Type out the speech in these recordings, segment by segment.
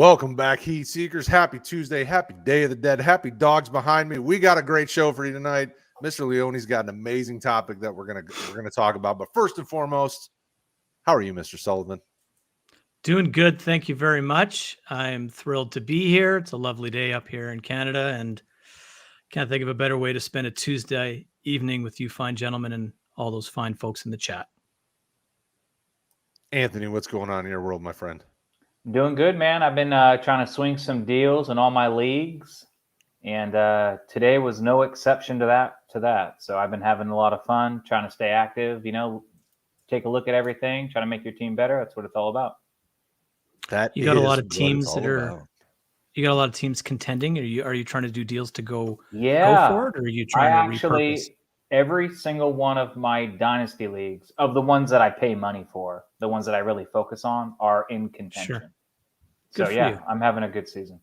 Welcome back, Heat Seekers. Happy Tuesday. Happy Day of the Dead. Happy dogs behind me. We got a great show for you tonight. Mr. Leone's got an amazing topic that we're gonna talk about. But first and foremost, how are you, Mr. Sullivan? Doing good. Thank you very much. I'm thrilled to be here. It's a lovely day up here in Canada, and can't think of a better way to spend a Tuesday evening with you fine gentlemen and all those fine folks in the chat. Anthony, what's going on in your world, my friend? Doing good, man. I've been trying to swing some deals in all my leagues, and today was no exception to that. So I've been having a lot of fun trying to stay active. Take a look at everything, try to make your team better. That's what it's all about. You got a lot of teams you got a lot of teams contending. Are you trying to do deals to go for it, or are you trying to repurpose? Every single one of my dynasty leagues, of the ones that I pay money for, the ones that I really focus on, are in contention. Sure. So yeah, I'm having a good season.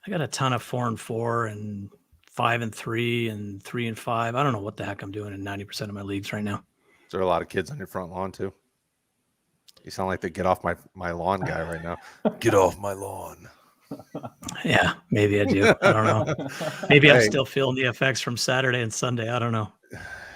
I got a ton of 4-4 and 5-3 and 3-5. I don't know what the heck I'm doing in 90% of my leagues right now. Is there a lot of kids on your front lawn too? You sound like the get off my lawn guy right now. Get off my lawn. Yeah, maybe I do. I don't know. Maybe I'm still feeling the effects from Saturday and Sunday. I don't know.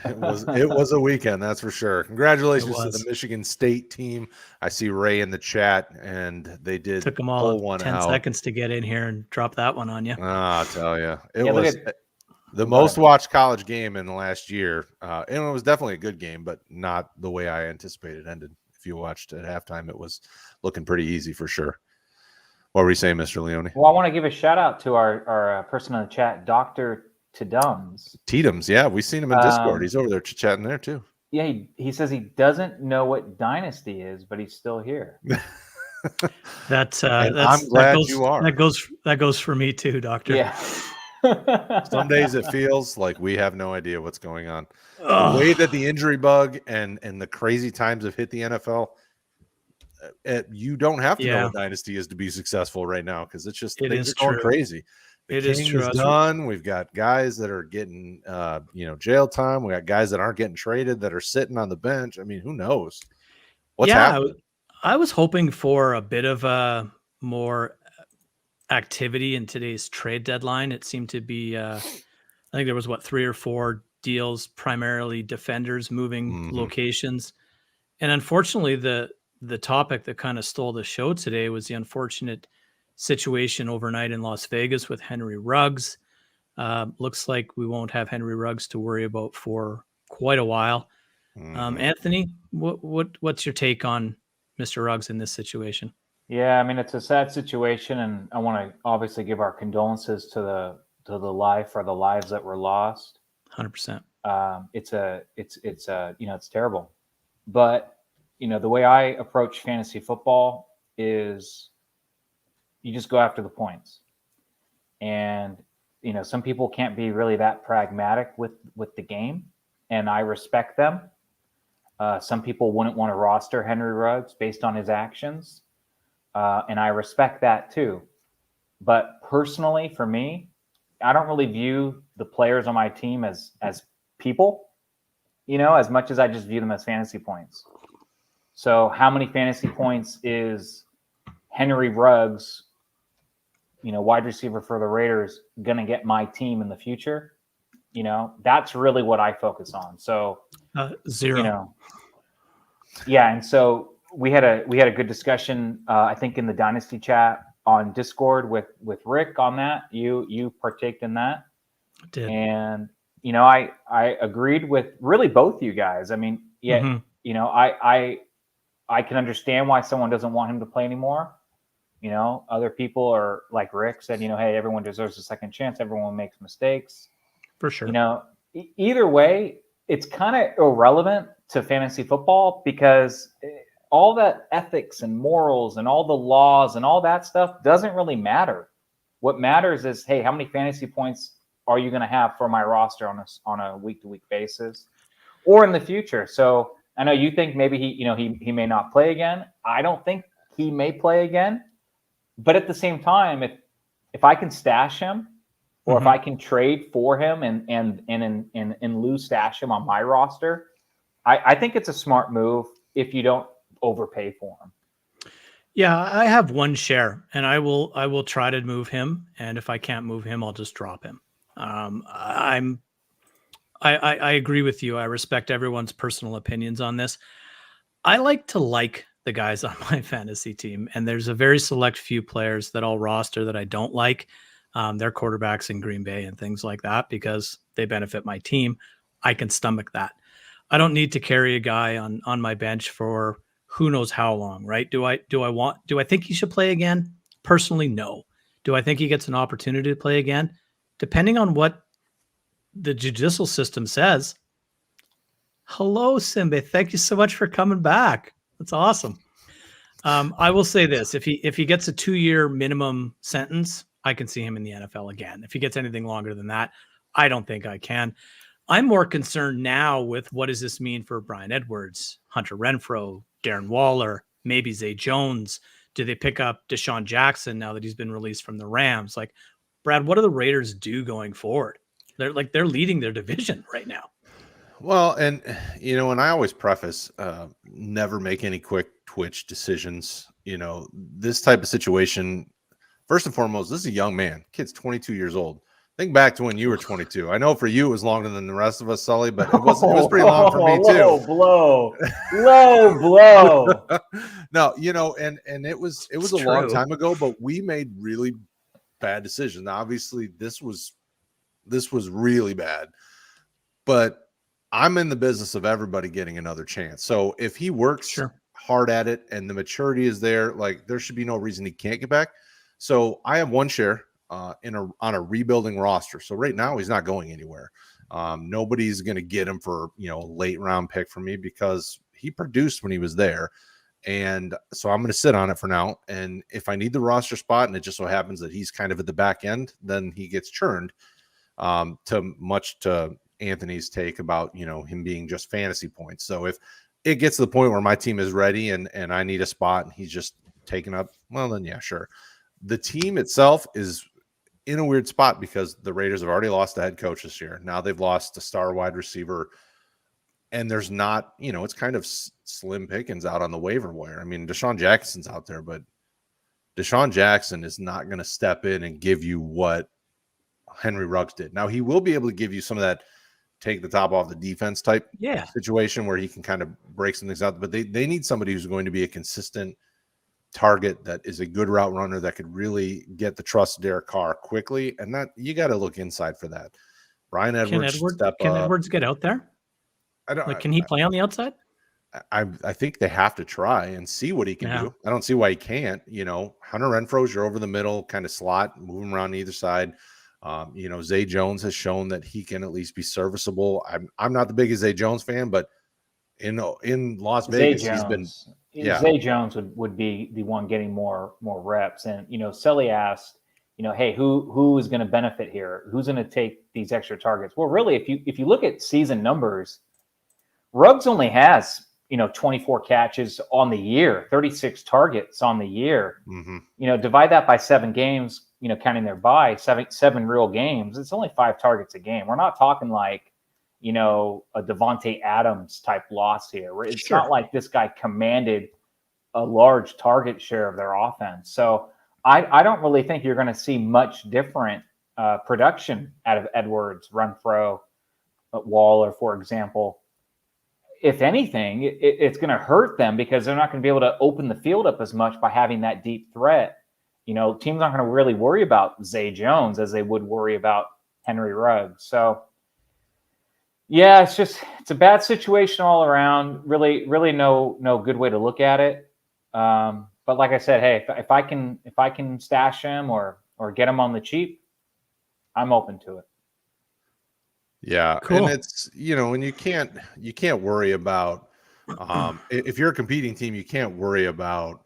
It was a weekend, that's for sure. Congratulations to the Michigan State team. I see Ray in the chat, and they took them all 10 seconds to get in here and drop that one on you. I'll tell you, it was the most watched college game in the last year, and it was definitely a good game, but not the way I anticipated it ended. If you watched at halftime, it was looking pretty easy for sure. What were you saying, Mr. Leone? Well, I want to give a shout out to our person in the chat, Dr. Teetums, yeah, we've seen him in Discord. He's over there chatting there too. Yeah, he says he doesn't know what Dynasty is, but he's still here. That's I'm glad you are. That goes for me too, Doctor. Yeah. Some days it feels like we have no idea what's going on. The way that the injury bug and the crazy times have hit the NFL, you don't have to know what Dynasty is to be successful right now, because it's just going crazy. The King is done. We've got guys that are getting jail time. We got guys that aren't getting traded that are sitting on the bench. I mean, who knows what's happening? I was hoping for a bit of a more activity in today's trade deadline. It seemed to be I think there was 3 or 4 deals, primarily defenders moving locations. And unfortunately, the topic that kind of stole the show today was the unfortunate situation overnight in Las Vegas with Henry Ruggs. Looks like we won't have Henry Ruggs to worry about for quite a while. Anthony, what's your take on Mr. Ruggs in this situation? Yeah, I mean, it's a sad situation, and I want to obviously give our condolences to the life or the lives that were lost. 100%. It's terrible, but the way I approach fantasy football is you just go after the points. And, some people can't be really that pragmatic with the game, and I respect them. Some people wouldn't want to roster Henry Ruggs based on his actions, and I respect that too. But personally, for me, I don't really view the players on my team as people, as much as I just view them as fantasy points. So how many fantasy points is Henry Ruggs, wide receiver for the Raiders, going to get my team in the future? That's really what I focus on. So 0. Yeah. And so we had a good discussion, I think, in the Dynasty chat on Discord with Rick on that. You partaked in that. I did. And, I agreed with really both you guys. I mean, I can understand why someone doesn't want him to play anymore. Other people are like Rick said, hey, everyone deserves a second chance. Everyone makes mistakes. For sure. Either way, it's kind of irrelevant to fantasy football, because all that ethics and morals and all the laws and all that stuff doesn't really matter. What matters is, hey, how many fantasy points are you going to have for my roster on a week-to-week basis or in the future? So I know you think maybe he may not play again. I don't think he may play again. But at the same time, if I can stash him, or if I can trade for him and lose stash him on my roster, I think it's a smart move if you don't overpay for him. Yeah, I have one share, and I will try to move him. And if I can't move him, I'll just drop him. I agree with you. I respect everyone's personal opinions on this. I like to like the guys on my fantasy team, and there's a very select few players that I'll roster that I don't like. They're quarterbacks in Green Bay and things like that because they benefit my team. I can stomach that. I don't need to carry a guy on my bench for who knows how long, right? Do I think he should play again? Personally, no. Do I think he gets an opportunity to play again? Depending on what the judicial system says. Hello, Simba. Thank you so much for coming back. That's awesome. I will say this: if he gets a 2-year minimum sentence, I can see him in the NFL again. If he gets anything longer than that, I don't think I can. I'm more concerned now with what does this mean for Bryan Edwards, Hunter Renfrow, Darren Waller, maybe Zay Jones. Do they pick up Deshaun Jackson now that he's been released from the Rams? Like, Brad, what do the Raiders do going forward? They're leading their division right now. Well, and and I always preface, never make any quick twitch decisions. This type of situation, first and foremost, this is a young man. Kid's 22 years old. Think back to when you were 22. I know for you it was longer than the rest of us, Sully, but it was pretty long for me too. Low blow. No, and it was a long time ago, but we made really bad decisions. Now, obviously, this was really bad, but I'm in the business of everybody getting another chance. So if he works hard at it and the maturity is there, like there should be no reason he can't get back. So I have one share on a rebuilding roster. So right now he's not going anywhere. Nobody's going to get him for a late round pick for me because he produced when he was there. And so I'm going to sit on it for now. And if I need the roster spot and it just so happens that he's kind of at the back end, then he gets churned. To Anthony's take about him being just fantasy points. So if it gets to the point where my team is ready and I need a spot and he's just taken up, well then yeah, sure. The team itself is in a weird spot because the Raiders have already lost the head coach this year. Now they've lost a star wide receiver, and there's not, it's kind of slim pickings out on the waiver wire. I mean, Deshaun Jackson's out there, but Deshaun Jackson is not going to step in and give you what Henry Ruggs did. Now he will be able to give you some of that take the top off the defense type situation where he can kind of break some things out, but they need somebody who's going to be a consistent target that is a good route runner that could really get the trust of Derek Carr quickly. And that you got to look inside for that. Bryan Edwards can Edwards get out there? Can he play on the outside? I think they have to try and see what he can do. I don't see why he can't. Hunter Renfro's you're over the middle kind of slot, move him around either side. Zay Jones has shown that he can at least be serviceable. I'm not the biggest Zay Jones fan, but in Las Vegas, he's been. Yeah. Zay Jones would be the one getting more reps. And Sully asked, hey, who is going to benefit here? Who's going to take these extra targets? Well, really, if you look at season numbers, Ruggs only has 24 catches on the year, 36 targets on the year. Mm-hmm. Divide that by 7 games. Counting their bye, seven real games, it's only 5 targets a game. We're not talking like, a Devontae Adams type loss here. It's not like this guy commanded a large target share of their offense. So I don't really think you're going to see much different production out of Edwards, Renfrow, Waller, for example. If anything, it's going to hurt them because they're not going to be able to open the field up as much by having that deep threat. Teams aren't going to really worry about Zay Jones as they would worry about Henry Ruggs. So, yeah, it's a bad situation all around. Really no good way to look at it. But like I said, hey, if I can stash him or get him on the cheap, I'm open to it. Yeah, cool. And it's and you can't worry about if you're a competing team, you can't worry about.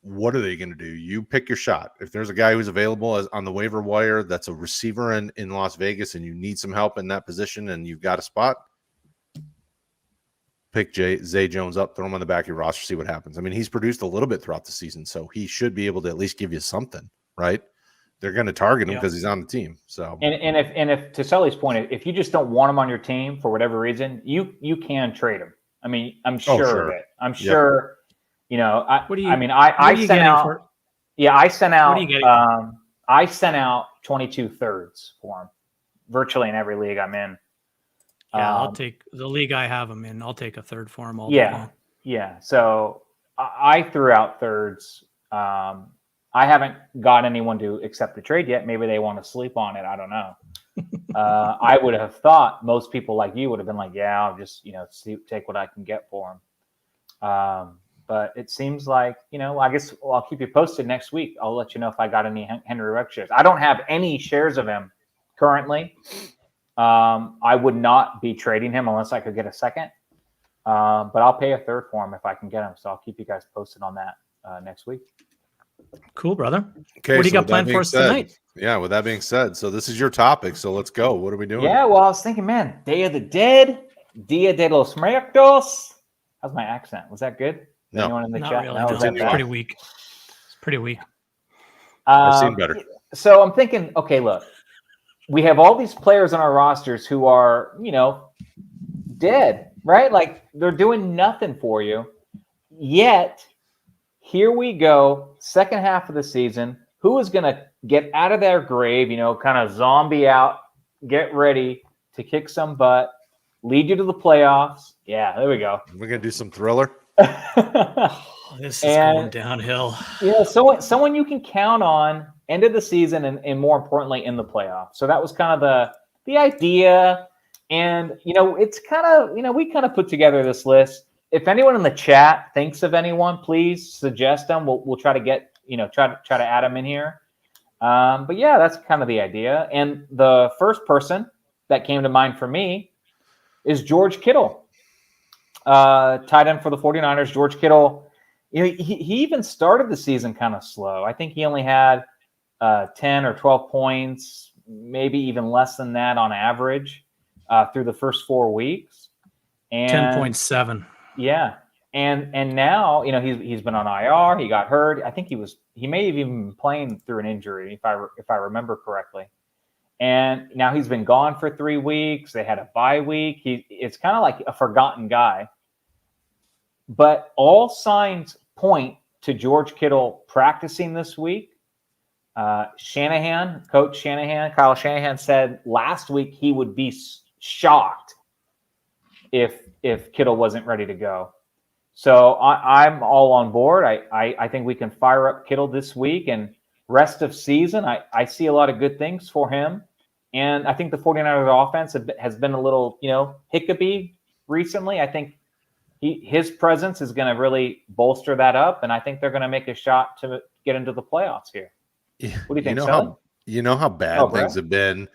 What are they going to do? You pick your shot. If there's a guy who's available on the waiver wire that's a receiver in Las Vegas and you need some help in that position and you've got a spot, pick Zay Jones up, throw him on the back of your roster, see what happens. I mean, he's produced a little bit throughout the season, so he should be able to at least give you something, right? They're going to target him because he's on the team. So and if to Sully's point, if you just don't want him on your team for whatever reason, you can trade him. I mean, I'm sure of it. I'm sure. What do you? I mean, what are I you sent getting out. for? Yeah, I sent What are you getting? out. I sent out 22 thirds for him, virtually in every league I'm in. Yeah, I'll take the league I have him in. I'll take a third for him all day Yeah, long. yeah. So I threw out thirds. I haven't got anyone to accept the trade yet. Maybe they want to sleep on it. I don't know. I would have thought most people like you would have been like, yeah, I'll just, take what I can get for him. But it seems like, I guess I'll keep you posted next week. I'll let you know if I got any Henry Ruggs shares. I don't have any shares of him currently. I would not be trading him unless I could get a second. But I'll pay a third for him if I can get him. So I'll keep you guys posted on that next week. Cool, brother. Okay, what do you got planned for us tonight? Yeah, with that being said, so this is your topic. So let's go. What are we doing? Yeah, well, I was thinking, man, Day of the Dead, Dia de los Muertos. How's my accent? Was that good? No, anyone in the Not chat? really. No, No, was that it's bad? pretty weak. It's pretty weak. I've seen better. So I'm thinking, okay, look, we have all these players on our rosters who are, dead, right? Like they're doing nothing for you. Yet, here we go, second half of the season. Who is going to get out of their grave, kind of zombie out, get ready to kick some butt, lead you to the playoffs? Yeah, there we go. We're going to do some Thriller. This is going downhill. Yeah, someone you can count on end of the season and more importantly in the playoffs. So that was kind of the idea. And, it's kind of, we kind of put together this list. If anyone in the chat thinks of anyone, please suggest them. We'll try to get, try to add them in here. But yeah, that's kind of the idea. And the first person that came to mind for me is George Kittle, tight end for the 49ers. George Kittle, he even started the season kind of slow. I think he only had 10 or 12 points, maybe even less than that on average through the first 4 weeks. And 10.7. Yeah. And now, he's been on IR. He got hurt. I think he may have even been playing through an injury, if I remember correctly. And now he's been gone for 3 weeks. They had a bye week. It's kind of like a forgotten guy. But all signs point to George Kittle practicing this week. Kyle Shanahan said last week he would be shocked if Kittle wasn't ready to go. So I'm all on board. I think we can fire up Kittle this week and rest of season. I see a lot of good things for him. And I think the 49ers offense has been a little, hiccupy recently. I think his presence is going to really bolster that up. And I think they're going to make a shot to get into the playoffs here. What do you think, Sully? You know how bad things have been.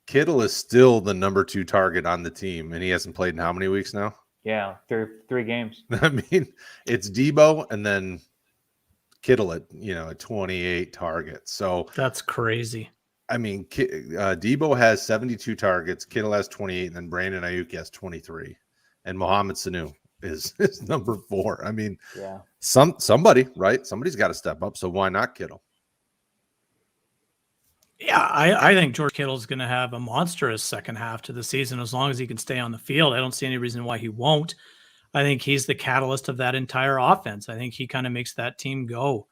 Kittle is still the number 2 target on the team, and he hasn't played in how many weeks now? Yeah, three games. I mean, it's Debo and then Kittle at 28 targets. So that's crazy. I mean, Debo has 72 targets, Kittle has 28, and then Brandon Ayuk has 23, and Mohamed Sanu is number 4. I mean, yeah, somebody, right? Somebody's got to step up. So why not Kittle? Yeah, I think George Kittle's going to have a monstrous second half to the season as long as he can stay on the field. I don't see any reason why he won't. I think he's the catalyst of that entire offense. I think he kind of makes that team go.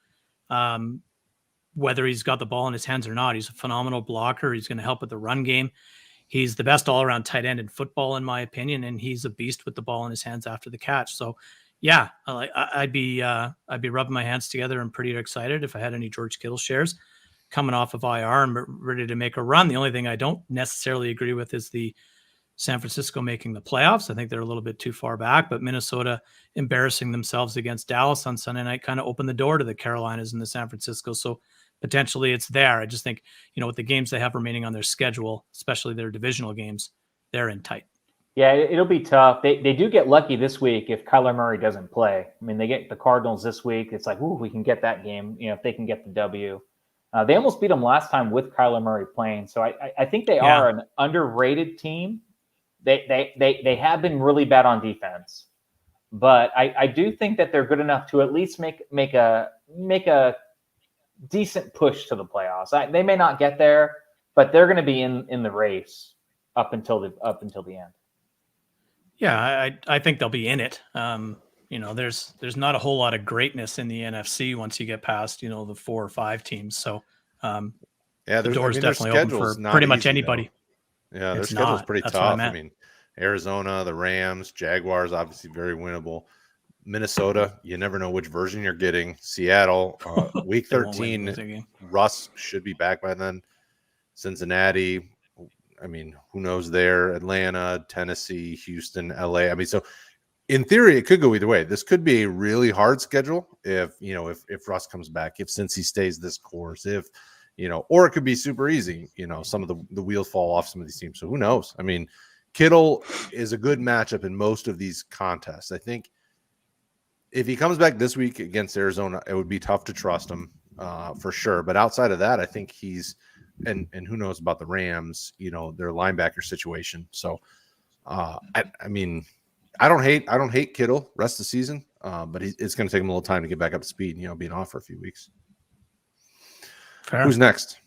Whether he's got the ball in his hands or not, he's a phenomenal blocker. He's going to help with the run game. He's the best all-around tight end in football, in my opinion, and he's a beast with the ball in his hands after the catch. So, yeah, I'd be rubbing my hands together and pretty excited if I had any George Kittle shares coming off of IR and ready to make a run. The only thing I don't necessarily agree with is the San Francisco making the playoffs. I think they're a little bit too far back, but Minnesota embarrassing themselves against Dallas on Sunday night kind of opened the door to the Carolinas and the San Francisco. So potentially it's there. I just think, with the games they have remaining on their schedule, especially their divisional games, they're in tight. Yeah, it'll be tough. They do get lucky this week if Kyler Murray doesn't play. I mean, they get the Cardinals this week. It's like, ooh, we can get that game, if they can get the W. They almost beat them last time with Kyler Murray playing. So I think they are an underrated team. They have been really bad on defense, but I do think that they're good enough to at least make a decent push to the playoffs. They may not get there, but they're going to be in the race up until the end. Yeah, I think they'll be in it. there's not a whole lot of greatness in the NFC once you get past, the 4 or 5 teams. So the door's definitely open for pretty much anybody. Though. Yeah, their It's schedule's not. pretty That's what I tough. I meant. mean, Arizona, the Rams, Jaguars, obviously very winnable. Minnesota, you never know which version you're getting. Seattle, week They won't win 13, the game. Russ should be back by then. Cincinnati, I mean, who knows there? Atlanta, Tennessee, Houston, LA. I mean, so in theory, it could go either way. This could be a really hard schedule if Russ comes back, if Cincy stays this course, or it could be super easy. Some of the wheels fall off some of these teams. So who knows? I mean, Kittle is a good matchup in most of these contests. I think if he comes back this week against Arizona, it would be tough to trust him for sure. But outside of that, I think he's and who knows about the Rams, their linebacker situation. So I mean, I don't hate Kittle rest of the season, but it's going to take him a little time to get back up to speed, being off for a few weeks. Fair. Who's next?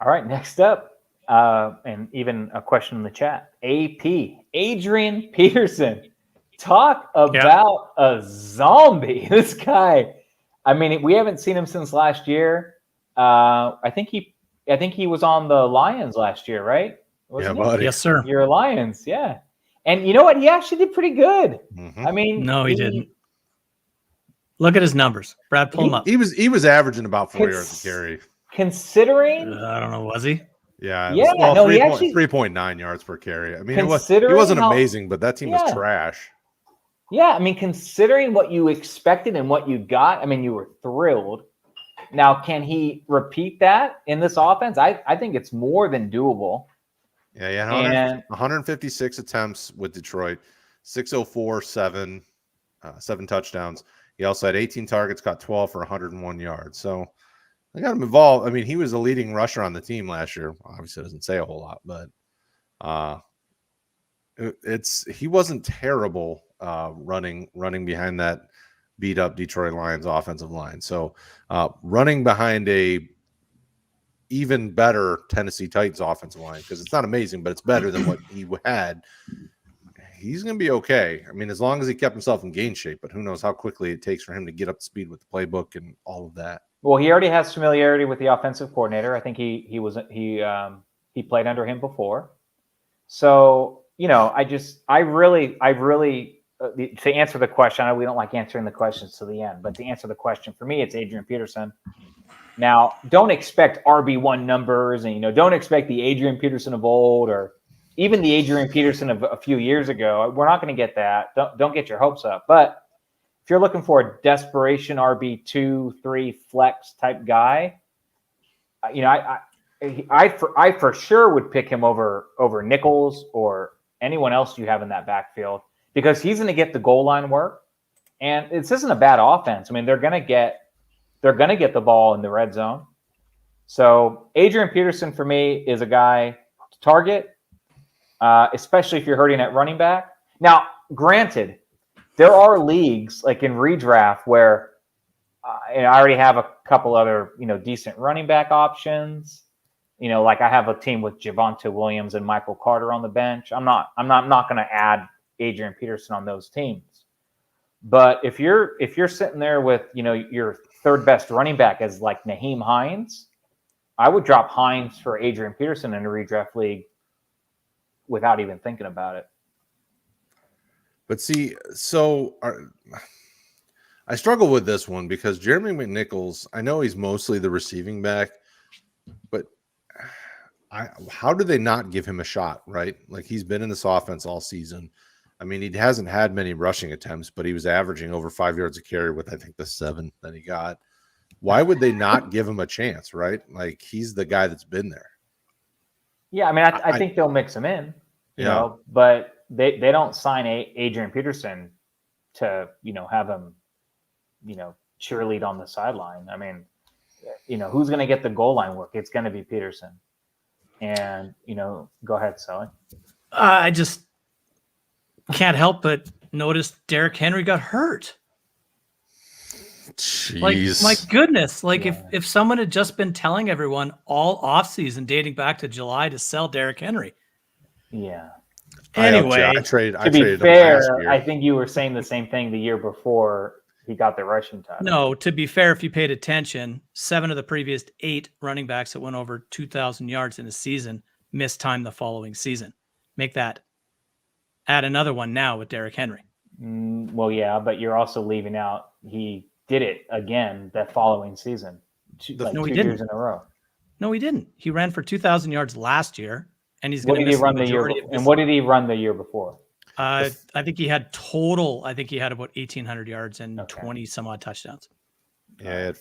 All right, next up, and even a question in the chat. AP, Adrian Peterson. Talk about a zombie. This guy. I mean, we haven't seen him since last year. I think he was on the Lions last year, right? Wasn't buddy. Yes, sir. You're Lions, yeah. And you know what? He actually did pretty good. Mm-hmm. I mean, no, he didn't. Look at his numbers. Brad, pull him up. He was averaging about 4 yards a carry. Considering, I don't know, was he? Yeah, yeah. Well, he actually 3.9 yards per carry. I mean, he considering wasn't amazing, but that team was trash. Yeah, I mean, considering what you expected and what you got, I mean, you were thrilled. Now, can he repeat that in this offense? I think it's more than doable. Yeah, 156 attempts with Detroit, 604, 7 touchdowns. He also had 18 targets, got 12 for 101 yards. So they got him involved. I mean, he was the leading rusher on the team last year. Obviously, it doesn't say a whole lot, but he wasn't terrible running behind that beat up Detroit Lions offensive line. So running behind a even better Tennessee Titans offensive line, because it's not amazing, but it's better than what he had. He's going to be okay. I mean, as long as he kept himself in game shape, but who knows how quickly it takes for him to get up to speed with the playbook and all of that. Well, he already has familiarity with the offensive coordinator. I think he played under him before. So, I really to answer the question, I know we don't like answering the questions to the end, but to answer the question, for me, it's Adrian Peterson. Now, don't expect RB1 numbers and, don't expect the Adrian Peterson of old or even the Adrian Peterson of a few years ago. We're not going to get that. Don't get your hopes up. But if you're looking for a desperation RB2, 3 flex type guy, I for sure would pick him over Nichols or anyone else you have in that backfield, because he's going to get the goal line work, and this isn't a bad offense. I mean, they're going to get the ball in the red zone. So Adrian Peterson for me is a guy to target, especially if you're hurting at running back. Now, granted, there are leagues like in Redraft where I already have a couple other decent running back options. Like I have a team with Javonte Williams and Michael Carter on the bench. I'm not going to add Adrian Peterson on those teams. But if you're sitting there with your third best running back as like Nyheim Hines, I would drop Hines for Adrian Peterson in a redraft league without even thinking about it. But see, I struggle with this one because Jeremy Mcnichols, I know he's mostly the receiving back, but how do they not give him a shot, right? Like, he's been in this offense all season. I mean, he hasn't had many rushing attempts, but he was averaging over 5 yards a carry with, I think, the 7 that he got. Why would they not give him a chance, right? Like, he's the guy that's been there. Yeah, I mean, I think they'll mix him in, you know, but they don't sign Adrian Peterson to, have him, cheerlead on the sideline. I mean, who's going to get the goal line work? It's going to be Peterson. And, go ahead, Sully. I just can't help but notice Derrick Henry got hurt. Jeez. Like, my goodness. Like, if someone had just been telling everyone all offseason dating back to July to sell Derrick Henry. Yeah. Anyway, I traded To be him last fair, year. I think you were saying the same thing the year before he got the rushing title. no, to be fair, if you paid attention, 7 of the previous 8 running backs that went over 2,000 yards in a season missed time the following season. Add another one now with Derrick Henry. Well, yeah, but you're also leaving out he did it again that following season, No, he 2 didn't. years in a row. No, he didn't. He ran for 2,000 yards last year, and he's What going to did he miss run the the year majority before? of this. And what did he run the year before? I think he had total. I think he had about 1,800 yards and Okay. 20 some odd touchdowns. Yeah, I had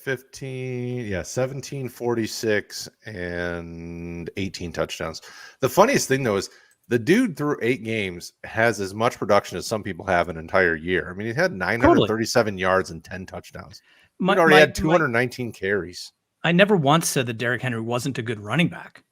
17, 46, and 18 touchdowns. The funniest thing, though, is the dude through 8 games has as much production as some people have an entire year. I mean, he had 937 yards and 10 touchdowns. He already had 219 carries. I never once said that Derrick Henry wasn't a good running back,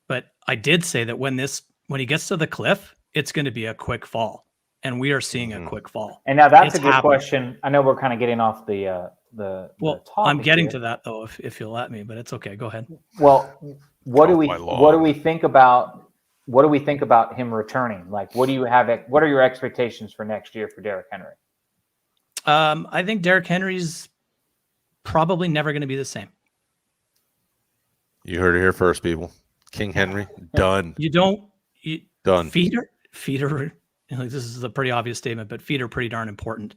but I did say that when he gets to the cliff, it's going to be a quick fall, and we are seeing a quick fall. And now that's It's a good happening. question. I know we're kind of getting off the Well, topic I'm getting here. to that though, if you'll let me, but it's okay. Go ahead. Well, what do by we think about him returning? Like, what are your expectations for next year for Derrick Henry? I think Derrick Henry's probably never going to be the same. You heard it here first, people. King Henry, done. Done. Feet are this is a pretty obvious statement, but feet are pretty darn important.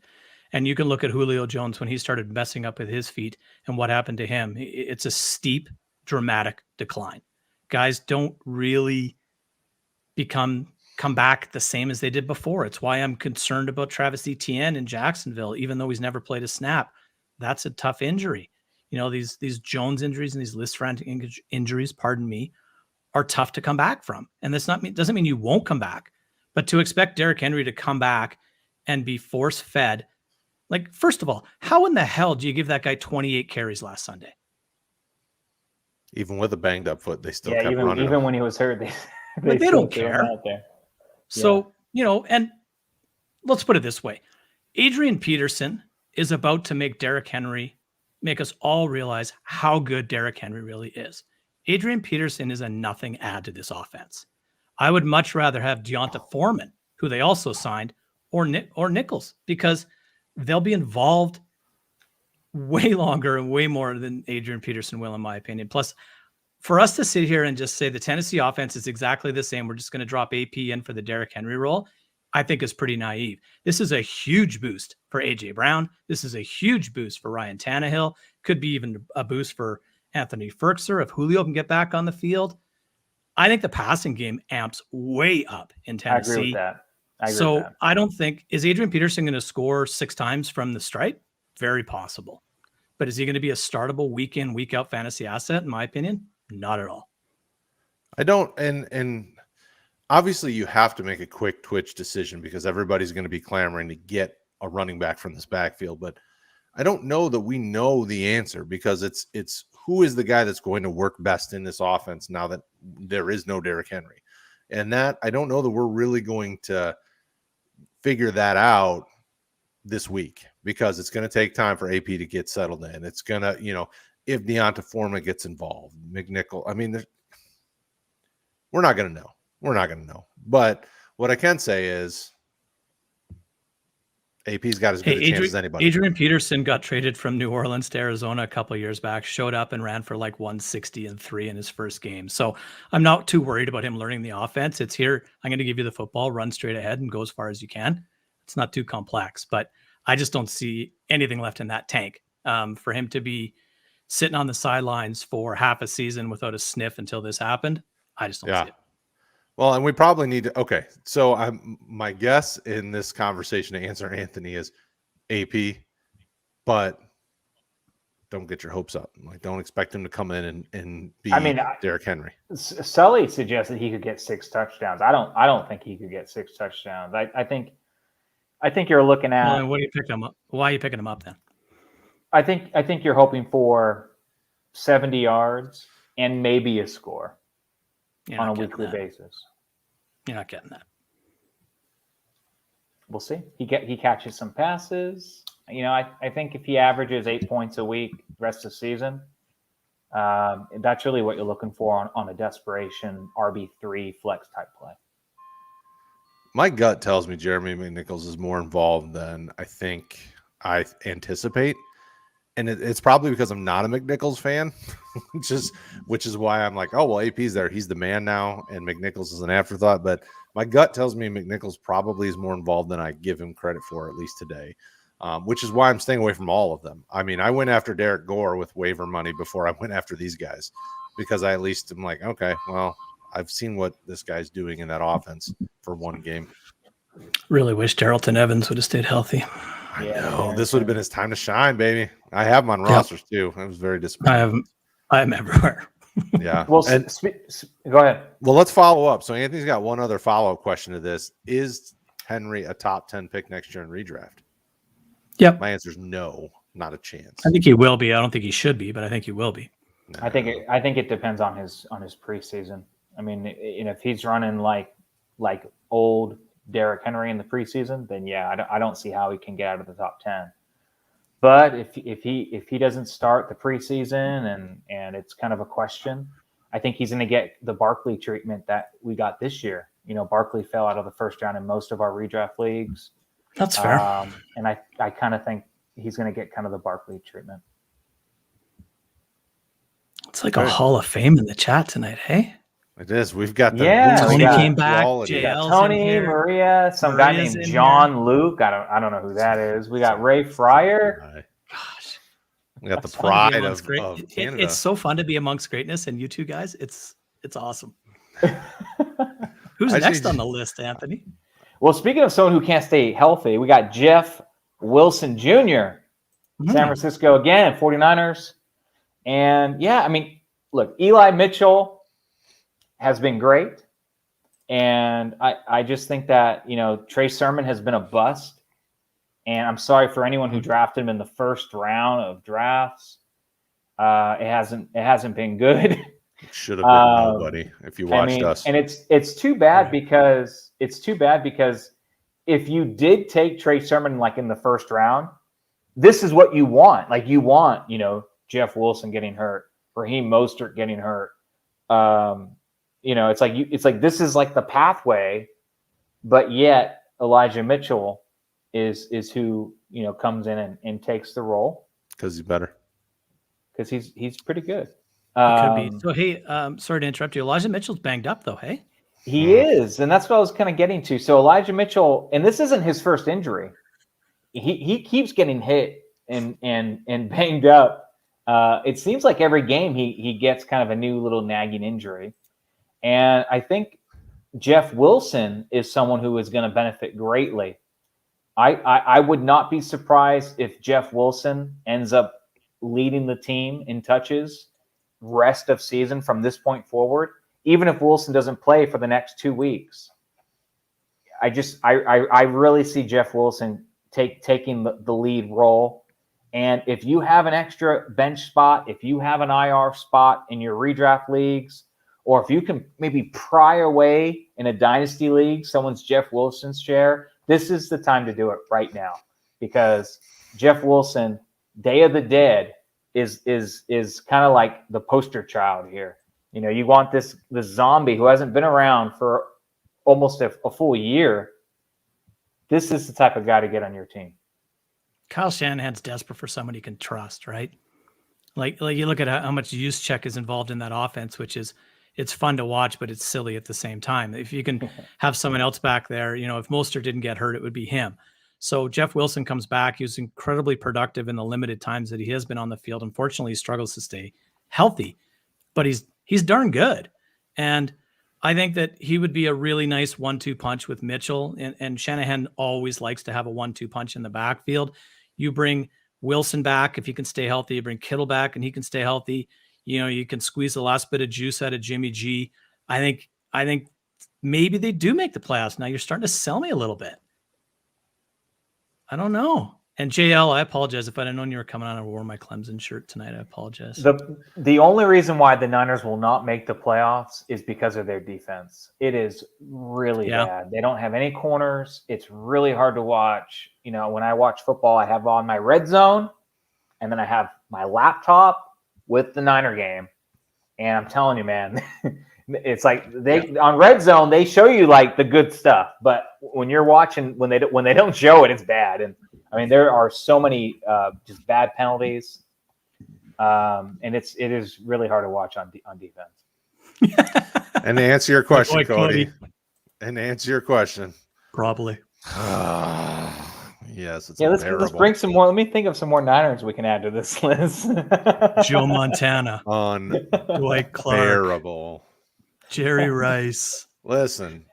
And you can look at Julio Jones when he started messing up with his feet and what happened to him. It's a steep, dramatic decline. Guys don't really come back the same as they did before. It's why I'm concerned about Travis Etienne in Jacksonville, even though he's never played a snap. That's a tough injury. You know, these Jones injuries and these Lisfranc injuries, are tough to come back from. And that's doesn't mean you won't come back, but to expect Derrick Henry to come back and be force fed. Like, first of all, how in the hell do you give that guy 28 carries last Sunday? Even with a banged up foot, they still kept even running. Even when he was hurt, they don't care. Out there. So, and let's put it this way. Adrian Peterson is about to make us all realize how good Derrick Henry really is. Adrian Peterson is a nothing add to this offense. I would much rather have Deonta Foreman, who they also signed, or Nichols, because they'll be involved way longer and way more than Adrian Peterson will, in my opinion. Plus, for us to sit here and just say the Tennessee offense is exactly the same, we're just going to drop AP in for the Derrick Henry role, I think is pretty naive. This is a huge boost for A.J. Brown. This is a huge boost for Ryan Tannehill. Could be even a boost for Anthony Ferkser if Julio can get back on the field. I think the passing game amps way up in Tennessee. I agree with that. I don't think, is Adrian Peterson going to score 6 times from the stripe? Very possible. But is he going to be a startable week in, week out fantasy asset? In my opinion, not at all. I don't. And obviously you have to make a quick twitch decision because everybody's going to be clamoring to get a running back from this backfield. But I don't know that we know the answer because it's who is the guy that's going to work best in this offense now that there is no Derrick Henry. And that I don't know that we're really going to figure that out this week because it's going to take time for AP to get settled in. It's going to, if Deonta Foreman gets involved, Mcnichols, I mean, we're not going to know. We're not going to know. But what I can say is AP's got as good a chance as anybody. Adrian Peterson got traded from New Orleans to Arizona a couple of years back, showed up and ran for like 160-3 in his first game. So I'm not too worried about him learning the offense. It's here. I'm going to give you the football, run straight ahead and go as far as you can. It's not too complex, but I just don't see anything left in that tank for him to be sitting on the sidelines for half a season without a sniff until this happened. I just don't see it. Well, and we probably need to. Okay, so my guess in this conversation to answer Anthony is AP, but don't get your hopes up. Like, don't expect him to come in and be Derrick Henry. Sully suggested he could get 6 touchdowns. I don't think he could get 6 touchdowns. I think you're looking at. What are you picking him up? Why are you picking him up then? I think you're hoping for 70 yards and maybe a score. On a weekly basis. You're not getting that. We'll see. He catches some passes. I think if he averages 8 points a week rest of the season, that's really what you're looking for on a desperation RB3 flex type play. My gut tells me Jeremy McNichols is more involved than I think I anticipate. And it's probably because I'm not a Mcnichols fan, which is why I'm like, oh, well, AP's there. He's the man now, and McNichols is an afterthought. But my gut tells me McNichols probably is more involved than I give him credit for, at least today, which is why I'm staying away from all of them. I mean, I went after Derek Gore with waiver money before I went after these guys because I at least am like, okay, well, I've seen what this guy's doing in that offense for one game. Really wish Darrelton Evans would have stayed healthy. I know. This would have been his time to shine, baby. I have him on rosters too. I was very disappointed. I am everywhere. Yeah. Well, go ahead. Well, let's follow up. So Anthony's got one other follow-up question to this. Is Henry a top 10 pick next year in redraft? Yep. My answer is no, not a chance. I think he will be. I don't think he should be, but I think he will be. No. I think it depends on his preseason. I mean, if he's running like old Derrick Henry in the preseason, then yeah, I don't see how he can get out of the top 10. But if he doesn't start the preseason and it's kind of a question, I think he's going to get the Barkley treatment that we got this year. Barkley fell out of the first round in most of our redraft leagues. That's fair. And I kind of think he's going to get kind of the Barkley treatment. It's like a Hall of Fame in the chat tonight, hey? It is. We've got the Tony came back. Tony, Maria, some guy named John Luke. I don't know who that is. We got Ray Fryer. Gosh, we got the pride of Canada. It's so fun to be amongst greatness, and you two guys, it's awesome. Who's next on the list, Anthony? Well, speaking of someone who can't stay healthy, we got Jeff Wilson Jr. San Francisco again, 49ers. And yeah, I mean, look, Eli Mitchell has been great. And I just think that, Trey Sermon has been a bust. And I'm sorry for anyone who drafted him in the first round of drafts. It hasn't been good. It should have been nobody if you watched us. And it's too bad because if you did take Trey Sermon like in the first round, this is what you want. Like you want, Jeff Wilson getting hurt, Raheem Mostert getting hurt. It's like this is like the pathway, but yet Elijah Mitchell is who comes in and takes the role because he's better. Because he's pretty good. Could be. So hey, sorry to interrupt you. Elijah Mitchell's banged up though, hey? He is, and that's what I was kind of getting to. So Elijah Mitchell, and this isn't his first injury. He keeps getting hit and banged up. It seems like every game he gets kind of a new little nagging injury. And I think Jeff Wilson is someone who is going to benefit greatly. I would not be surprised if Jeff Wilson ends up leading the team in touches rest of season from this point forward, even if Wilson doesn't play for the next 2 weeks. I really see Jeff Wilson taking the lead role. And if you have an extra bench spot, if you have an IR spot in your redraft leagues, or if you can maybe pry away in a dynasty league someone's Jeff Wilson's share, this is the time to do it right now, because Jeff Wilson, Day of the Dead, is kind of like the poster child here. You want this zombie who hasn't been around for almost a full year. This is the type of guy to get on your team. Kyle Shanahan's desperate for someone he can trust, right? Like you look at how much Juszczyk is involved in that offense, which is, it's fun to watch, but it's silly at the same time. If you can have someone else back there, if Mostert didn't get hurt, it would be him. So Jeff Wilson comes back. He was incredibly productive in the limited times that he has been on the field. Unfortunately, he struggles to stay healthy, but he's darn good. And I think that he would be a really nice 1-2 punch with Mitchell. And Shanahan always likes to have a 1-2 punch in the backfield. You bring Wilson back if he can stay healthy. You bring Kittle back and he can stay healthy. You can squeeze the last bit of juice out of Jimmy G. I think maybe they do make the playoffs. Now you're starting to sell me a little bit. I don't know. And JL, I apologize if I didn't know you were coming on. I wore my Clemson shirt tonight. I apologize. The only reason why the Niners will not make the playoffs is because of their defense. It is really bad. They don't have any corners. It's really hard to watch. When I watch football, I have on my Red Zone, and then I have my laptop with the Niner game. And I'm telling you, man, It's like on Red Zone they show you like the good stuff, but when you're watching when they don't show it, it's bad. And I mean there are so many just bad penalties, and it is really hard to watch on defense. And to answer your question, Cody, and to answer your question, probably. Yes, it's let's bring some more. Let me think of some more Niners we can add to this list. Joe Montana, Dwight Clark, Jerry Rice. Listen,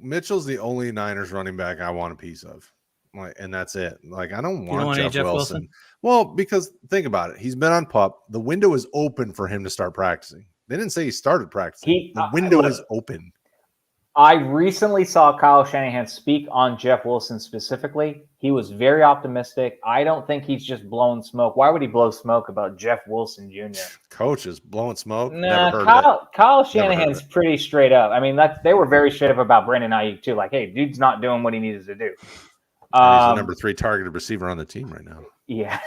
Mitchell's the only Niners running back I want a piece of, and that's it. Like I don't want Jeff Wilson. Well, because think about it, he's been on PUP. The window is open for him to start practicing. They didn't say he started practicing. The window is open. I recently saw Kyle Shanahan speak on Jeff Wilson specifically. He was very optimistic. I don't think he's just blowing smoke. Why would he blow smoke about Jeff Wilson Jr.? Coach is blowing smoke. Kyle Shanahan's pretty straight up. I mean, they were very straight up about Brandon Ayuk too. Like, hey, dude's not doing what he needed to do. He's the number 3 targeted receiver on the team right now. Yeah.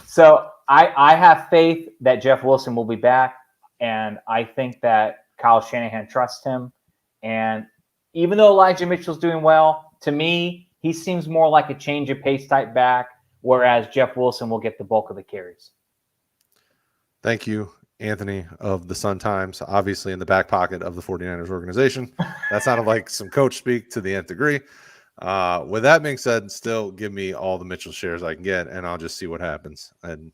So I have faith that Jeff Wilson will be back, and I think that Kyle Shanahan trusts him. And even though Elijah Mitchell's doing well, to me, he seems more like a change of pace type back, whereas Jeff Wilson will get the bulk of the carries. Thank you, Anthony of the Sun-Times, obviously in the back pocket of the 49ers organization. That sounded like some coach speak to the nth degree. With that being said, still give me all the Mitchell shares I can get, and I'll just see what happens. And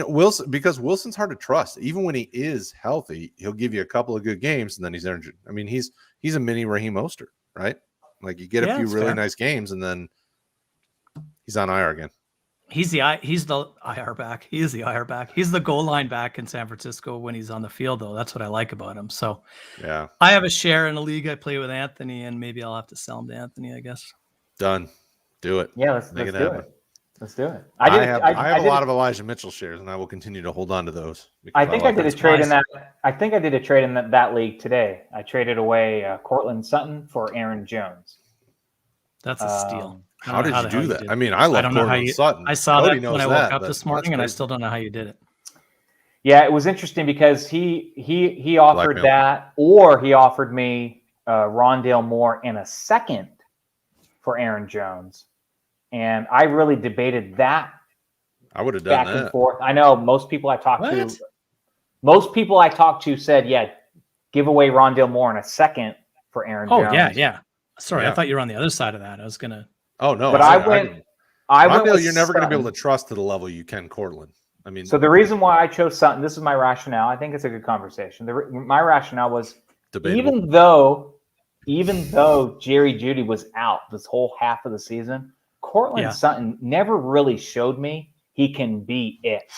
Wilson, because Wilson's hard to trust. Even when he is healthy, he'll give you a couple of good games and then he's injured. I mean, he's a mini Raheem Mostert, right? Like you get a few really nice games and then he's on IR again. He's the IR back. He is the IR back. He's the goal line back in San Francisco when he's on the field, though. That's what I like about him. So yeah, I have a share in a league I play with Anthony, and maybe I'll have to sell him to Anthony, I guess. Done. Do it. Yeah, let's do it. Let's do it. I have a lot of Elijah Mitchell shares, and I will continue to hold on to those. I think I did a trade in that. I think I did a trade in that league today. I traded away Cortland Sutton for Aaron Jones. That's a steal. How did you do that? I mean, I love Cortland Sutton. I saw that when I woke up this morning, and I still don't know how you did it. Yeah, it was interesting because he offered that, or he offered me Rondale Moore in a second for Aaron Jones. And I really debated that. I would have done back and forth. I know most people I talked to said, yeah, give away Rondale Moore in a second for Aaron Jones. Oh, yeah. Sorry, I thought you were on the other side of that. I was going to. Oh, no. But Rondale, you're never going to be able to trust to the level you can Cortland. I mean, so the reason why I chose Sutton, this is my rationale. I think it's a good conversation. My rationale was debatable. even though Jerry Jeudy was out this whole half of the season, Cortland Sutton never really showed me he can be it.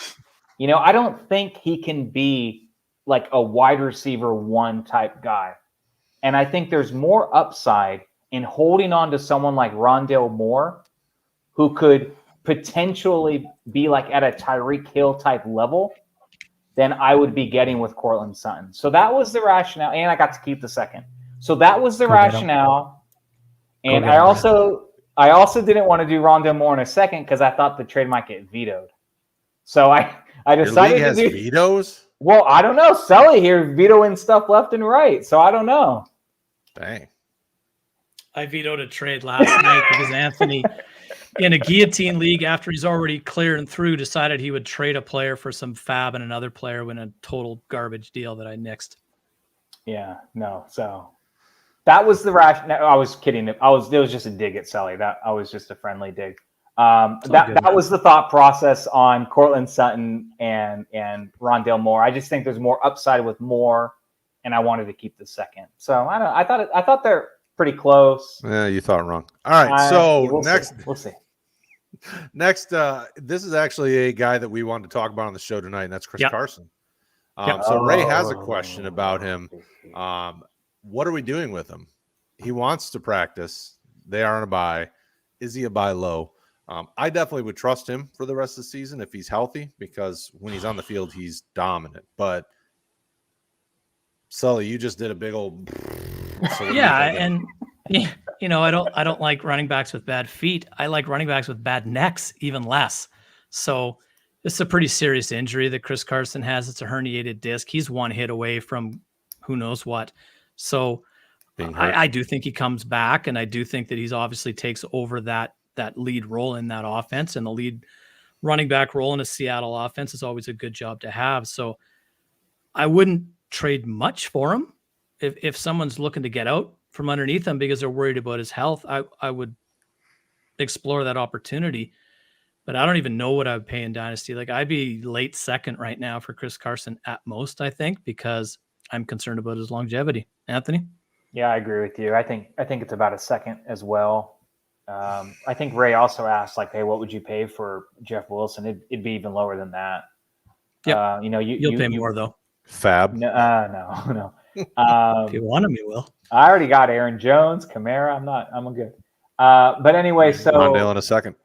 I don't think he can be like a wide receiver 1 type guy. And I think there's more upside in holding on to someone like Rondale Moore, who could potentially be like at a Tyreek Hill type level, than I would be getting with Cortland Sutton. So that was the rationale. And I got to keep the second. So that was the rationale. And I also didn't want to do Rondale Moore in a second because I thought the trade might get vetoed. So I decided to do vetoes. Well, I don't know. Sully here vetoing stuff left and right. So I don't know. Dang. I vetoed a trade last night because Anthony, in a guillotine league, after he's already cleared and through, decided he would trade a player for some fab and another player win a total garbage deal that I nixed. Yeah, no. So that was the rationale. I was kidding. It was just a dig at Sully. That was just a friendly dig. That was the thought process on Cortland Sutton and Rondale Moore. I just think there's more upside with Moore, and I wanted to keep the second. So I thought they're pretty close. Yeah, you thought wrong. All right. So we'll see. Next, this is actually a guy that we wanted to talk about on the show tonight, and that's Chris Carson. So Ray has a question about him. What are we doing with him? He wants to practice. They are on a bye. Is he a buy low? I definitely would trust him for the rest of the season if he's healthy, because when he's on the field, he's dominant. But Sully, you just did a big old. And I don't like running backs with bad feet. I like running backs with bad necks even less. So this is a pretty serious injury that Chris Carson has. It's a herniated disc. He's one hit away from who knows what. So I do think he comes back, and I do think that he's obviously takes over that lead role in that offense, and the lead running back role in a Seattle offense is always a good job to have. So I wouldn't trade much for him. If someone's looking to get out from underneath him because they're worried about his health, I would explore that opportunity. But I don't even know what I would pay in Dynasty. Like, I'd be late second right now for Chris Carson at most, I think, because I'm concerned about his longevity. Anthony? Yeah, I agree with you. I think it's about a second as well. I think Ray also asked, like, hey, what would you pay for Jeff Wilson? It'd be even lower than that. Yeah, you'll pay more though. Fab. No. If you want him, you will. I already got Aaron Jones, Kamara. I'm good. But anyway, so Rondale in a second.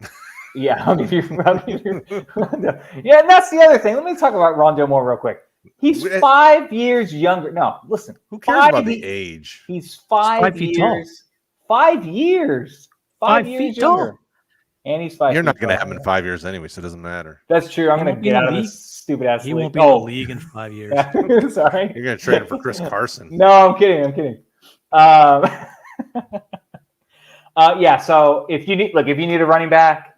Yeah, I'll give you Rondale. Yeah, and that's the other thing. Let me talk about Rondale more real quick. He's 5 years younger. No, listen. Who cares about the age? He's 5 feet tall. years. 5 years. 5 years younger. Tall. And he's 5 You're feet not going to tall. have him in 5 years anyway, so it doesn't matter. That's true. I'm going to get out of this stupid ass league. He won't be in the league in 5 years. Sorry. You're going to trade him for Chris Carson. No, I'm kidding. Yeah. So if you need a running back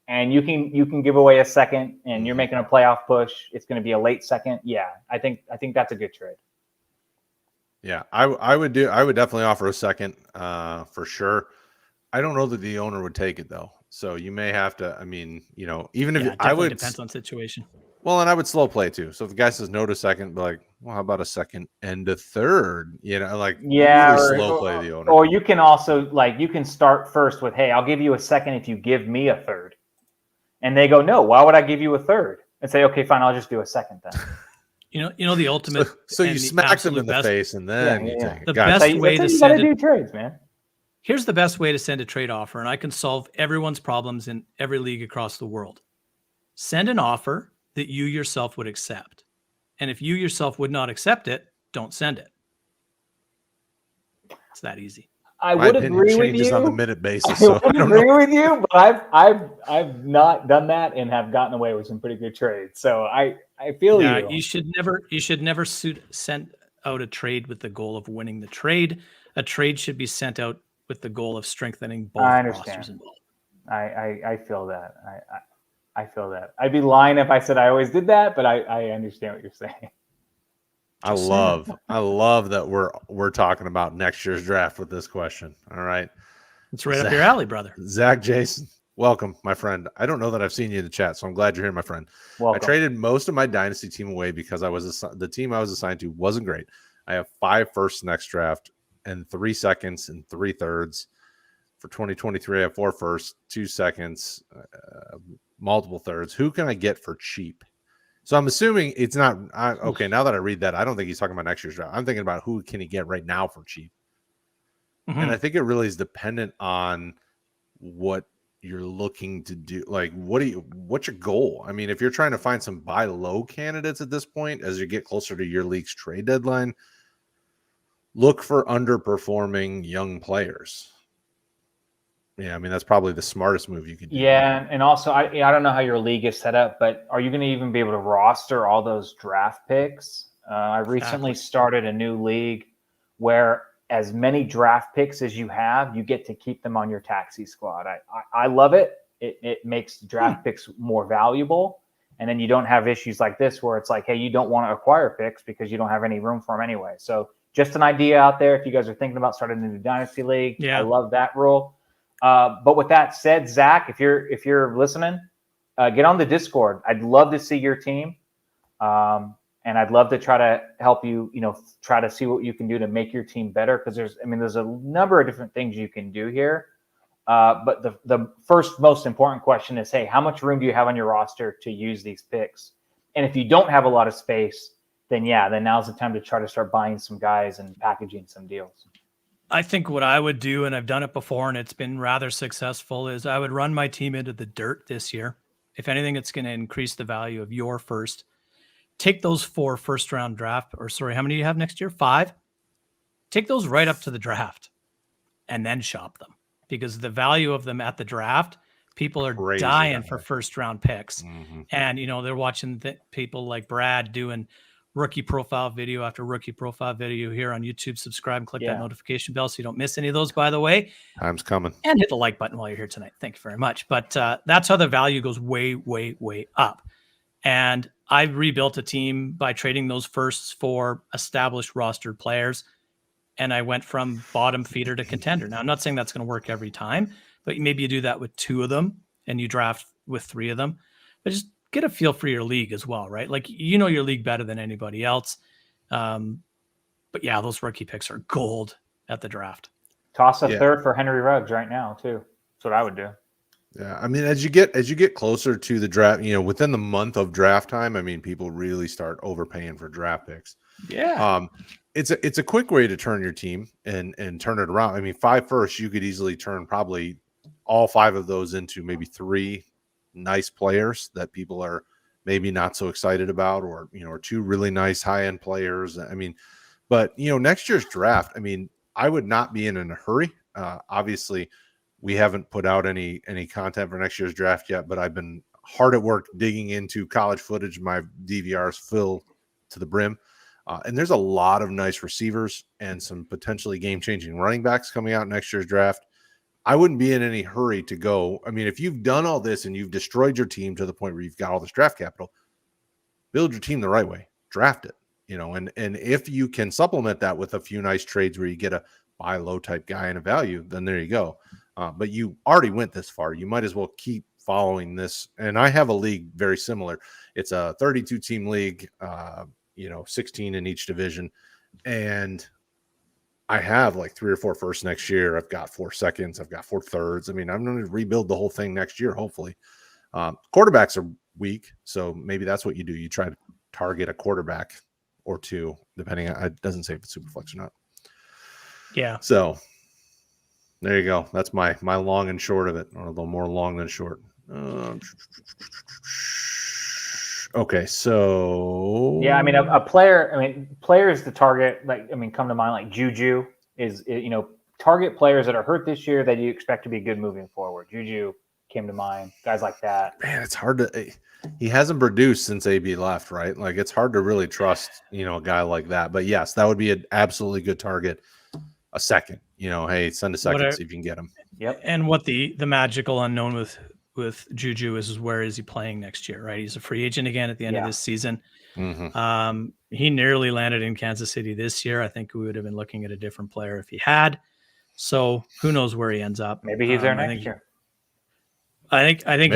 and you can give away a second and you're making a playoff push, it's going to be a late second. Yeah, I think that's a good trade. Yeah, I would definitely offer a second for sure. I don't know that the owner would take it though. So you may have to. I mean, even if I would, depends on situation. Well, and I would slow play too. So if the guy says no to second, be like, well, how about a second and a third? Really slow play the owner. Or you can also you can start first with, hey, I'll give you a second if you give me a third. And they go, no, why would I give you a third? And say, okay, fine, I'll just do a second then. The ultimate. So you smack them in the face and then you take it. The best way to send do trades, man. Here's the best way to send a trade offer, and I can solve everyone's problems in every league across the world. Send an offer that you yourself would accept. And if you yourself would not accept it, don't send it. It's that easy. I would agree with you on the minute basis. I would agree with you, but I've not done that and have gotten away with some pretty good trades. So I feel you. You should never send out a trade with the goal of winning the trade. A trade should be sent out with the goal of strengthening both rosters involved. I feel that. I feel that. I'd be lying if I said I always did that, but I understand what you're saying. I love that we're talking about next year's draft with this question. All right. It's right up your alley, brother. Zach Jason, welcome, my friend. I don't know that I've seen you in the chat, so I'm glad you're here, my friend. Welcome. I traded most of my dynasty team away because the team I was assigned to wasn't great. I have 5 firsts next draft and 3 seconds and 3 thirds. For 2023, I have 4 firsts, 2 seconds, multiple thirds. Who can I get for cheap? So I'm assuming it's not okay. Now that I read that, I don't think he's talking about next year's draft. I'm thinking about who can he get right now for cheap. Mm-hmm. And I think it really is dependent on what you're looking to do. Like, what's your goal? I mean, if you're trying to find some buy low candidates at this point, as you get closer to your league's trade deadline, look for underperforming young players. Yeah, I mean, that's probably the smartest move you could do. Yeah, and also, I don't know how your league is set up, but are you going to even be able to roster all those draft picks? I recently started a new league where as many draft picks as you have, you get to keep them on your taxi squad. I love it. It makes draft picks more valuable, and then you don't have issues like this where it's like, hey, you don't want to acquire picks because you don't have any room for them anyway. So just an idea out there if you guys are thinking about starting a new dynasty league. Yeah. I love that rule. But with that said, Zach, if you're listening, get on the Discord. I'd love to see your team. And I'd love to try to help you, try to see what you can do to make your team better. Cause there's a number of different things you can do here. But the first most important question is, hey, how much room do you have on your roster to use these picks? And if you don't have a lot of space, then now's the time to try to start buying some guys and packaging some deals. I think what I would do, and I've done it before and it's been rather successful, is I would run my team into the dirt this year. If anything, it's going to increase the value of your first. Take those 4 first-round draft, how many do you have next year? 5? Take those right up to the draft and then shop them, because the value of them at the draft People are Crazy dying high. for first round picks. Mm-hmm. And, they're watching people like Brad doing rookie profile video after rookie profile video here on YouTube. Subscribe and click that notification bell so you don't miss any of those, by the way. Time's coming. And hit the like button while you're here tonight. Thank you very much. But that's how the value goes way, way, way up. And I rebuilt a team by trading those firsts for established rostered players. And I went from bottom feeder to contender. Now, I'm not saying that's going to work every time, but maybe you do that with 2 of them and you draft with 3 of them. But just get a feel for your league as well, right? Like, your league better than anybody else. But yeah, those rookie picks are gold at the draft. Toss a third for Henry Ruggs right now too. That's what I would do. Yeah, I mean, as you get closer to the draft, within the month of draft time, I mean, people really start overpaying for draft picks. Yeah. It's a quick way to turn your team and turn it around. I mean, 5 firsts, you could easily turn probably all 5 of those into maybe 3 nice players that people are maybe not so excited about, or 2 really nice high-end players. I mean, but next year's draft, I mean, I would not be in a hurry. Obviously, we haven't put out any content for next year's draft yet, but I've been hard at work digging into college footage. My DVRs fill to the brim. And there's a lot of nice receivers and some potentially game-changing running backs coming out next year's draft. I wouldn't be in any hurry to go. I mean, if you've done all this and you've destroyed your team to the point where you've got all this draft capital, build your team the right way. Draft it, and if you can supplement that with a few nice trades where you get a buy low type guy and a value, then there you go. But you already went this far. You might as well keep following this. And I have a league very similar. It's a 32 team league, 16 in each division. And I have like 3 or 4 firsts next year. I've got 4 seconds. I've got 4 thirds. I mean, I'm going to rebuild the whole thing next year, hopefully. Quarterbacks are weak, so maybe that's what you do. You try to target a quarterback or 2, depending on, it doesn't say if it's super flex or not. Yeah. So there you go. That's my long and short of it, or a little more long than short. Okay, so yeah, I mean, a player. I mean, players to target. Come to mind like Juju is target players that are hurt this year that you expect to be good moving forward. Juju came to mind. Guys like that. Man, it's hard to. He hasn't produced since AB left, right? Like, it's hard to really trust a guy like that. But yes, that would be an absolutely good target. A second, hey, send a second, see if you can get him. Yep. And what the magical unknown with Juju is where is he playing next year, right? He's a free agent again at the end of this season. Mm-hmm. He nearly landed in Kansas City this year. I think we would have been looking at a different player if he had. So who knows where he ends up? Maybe he's there next year. I think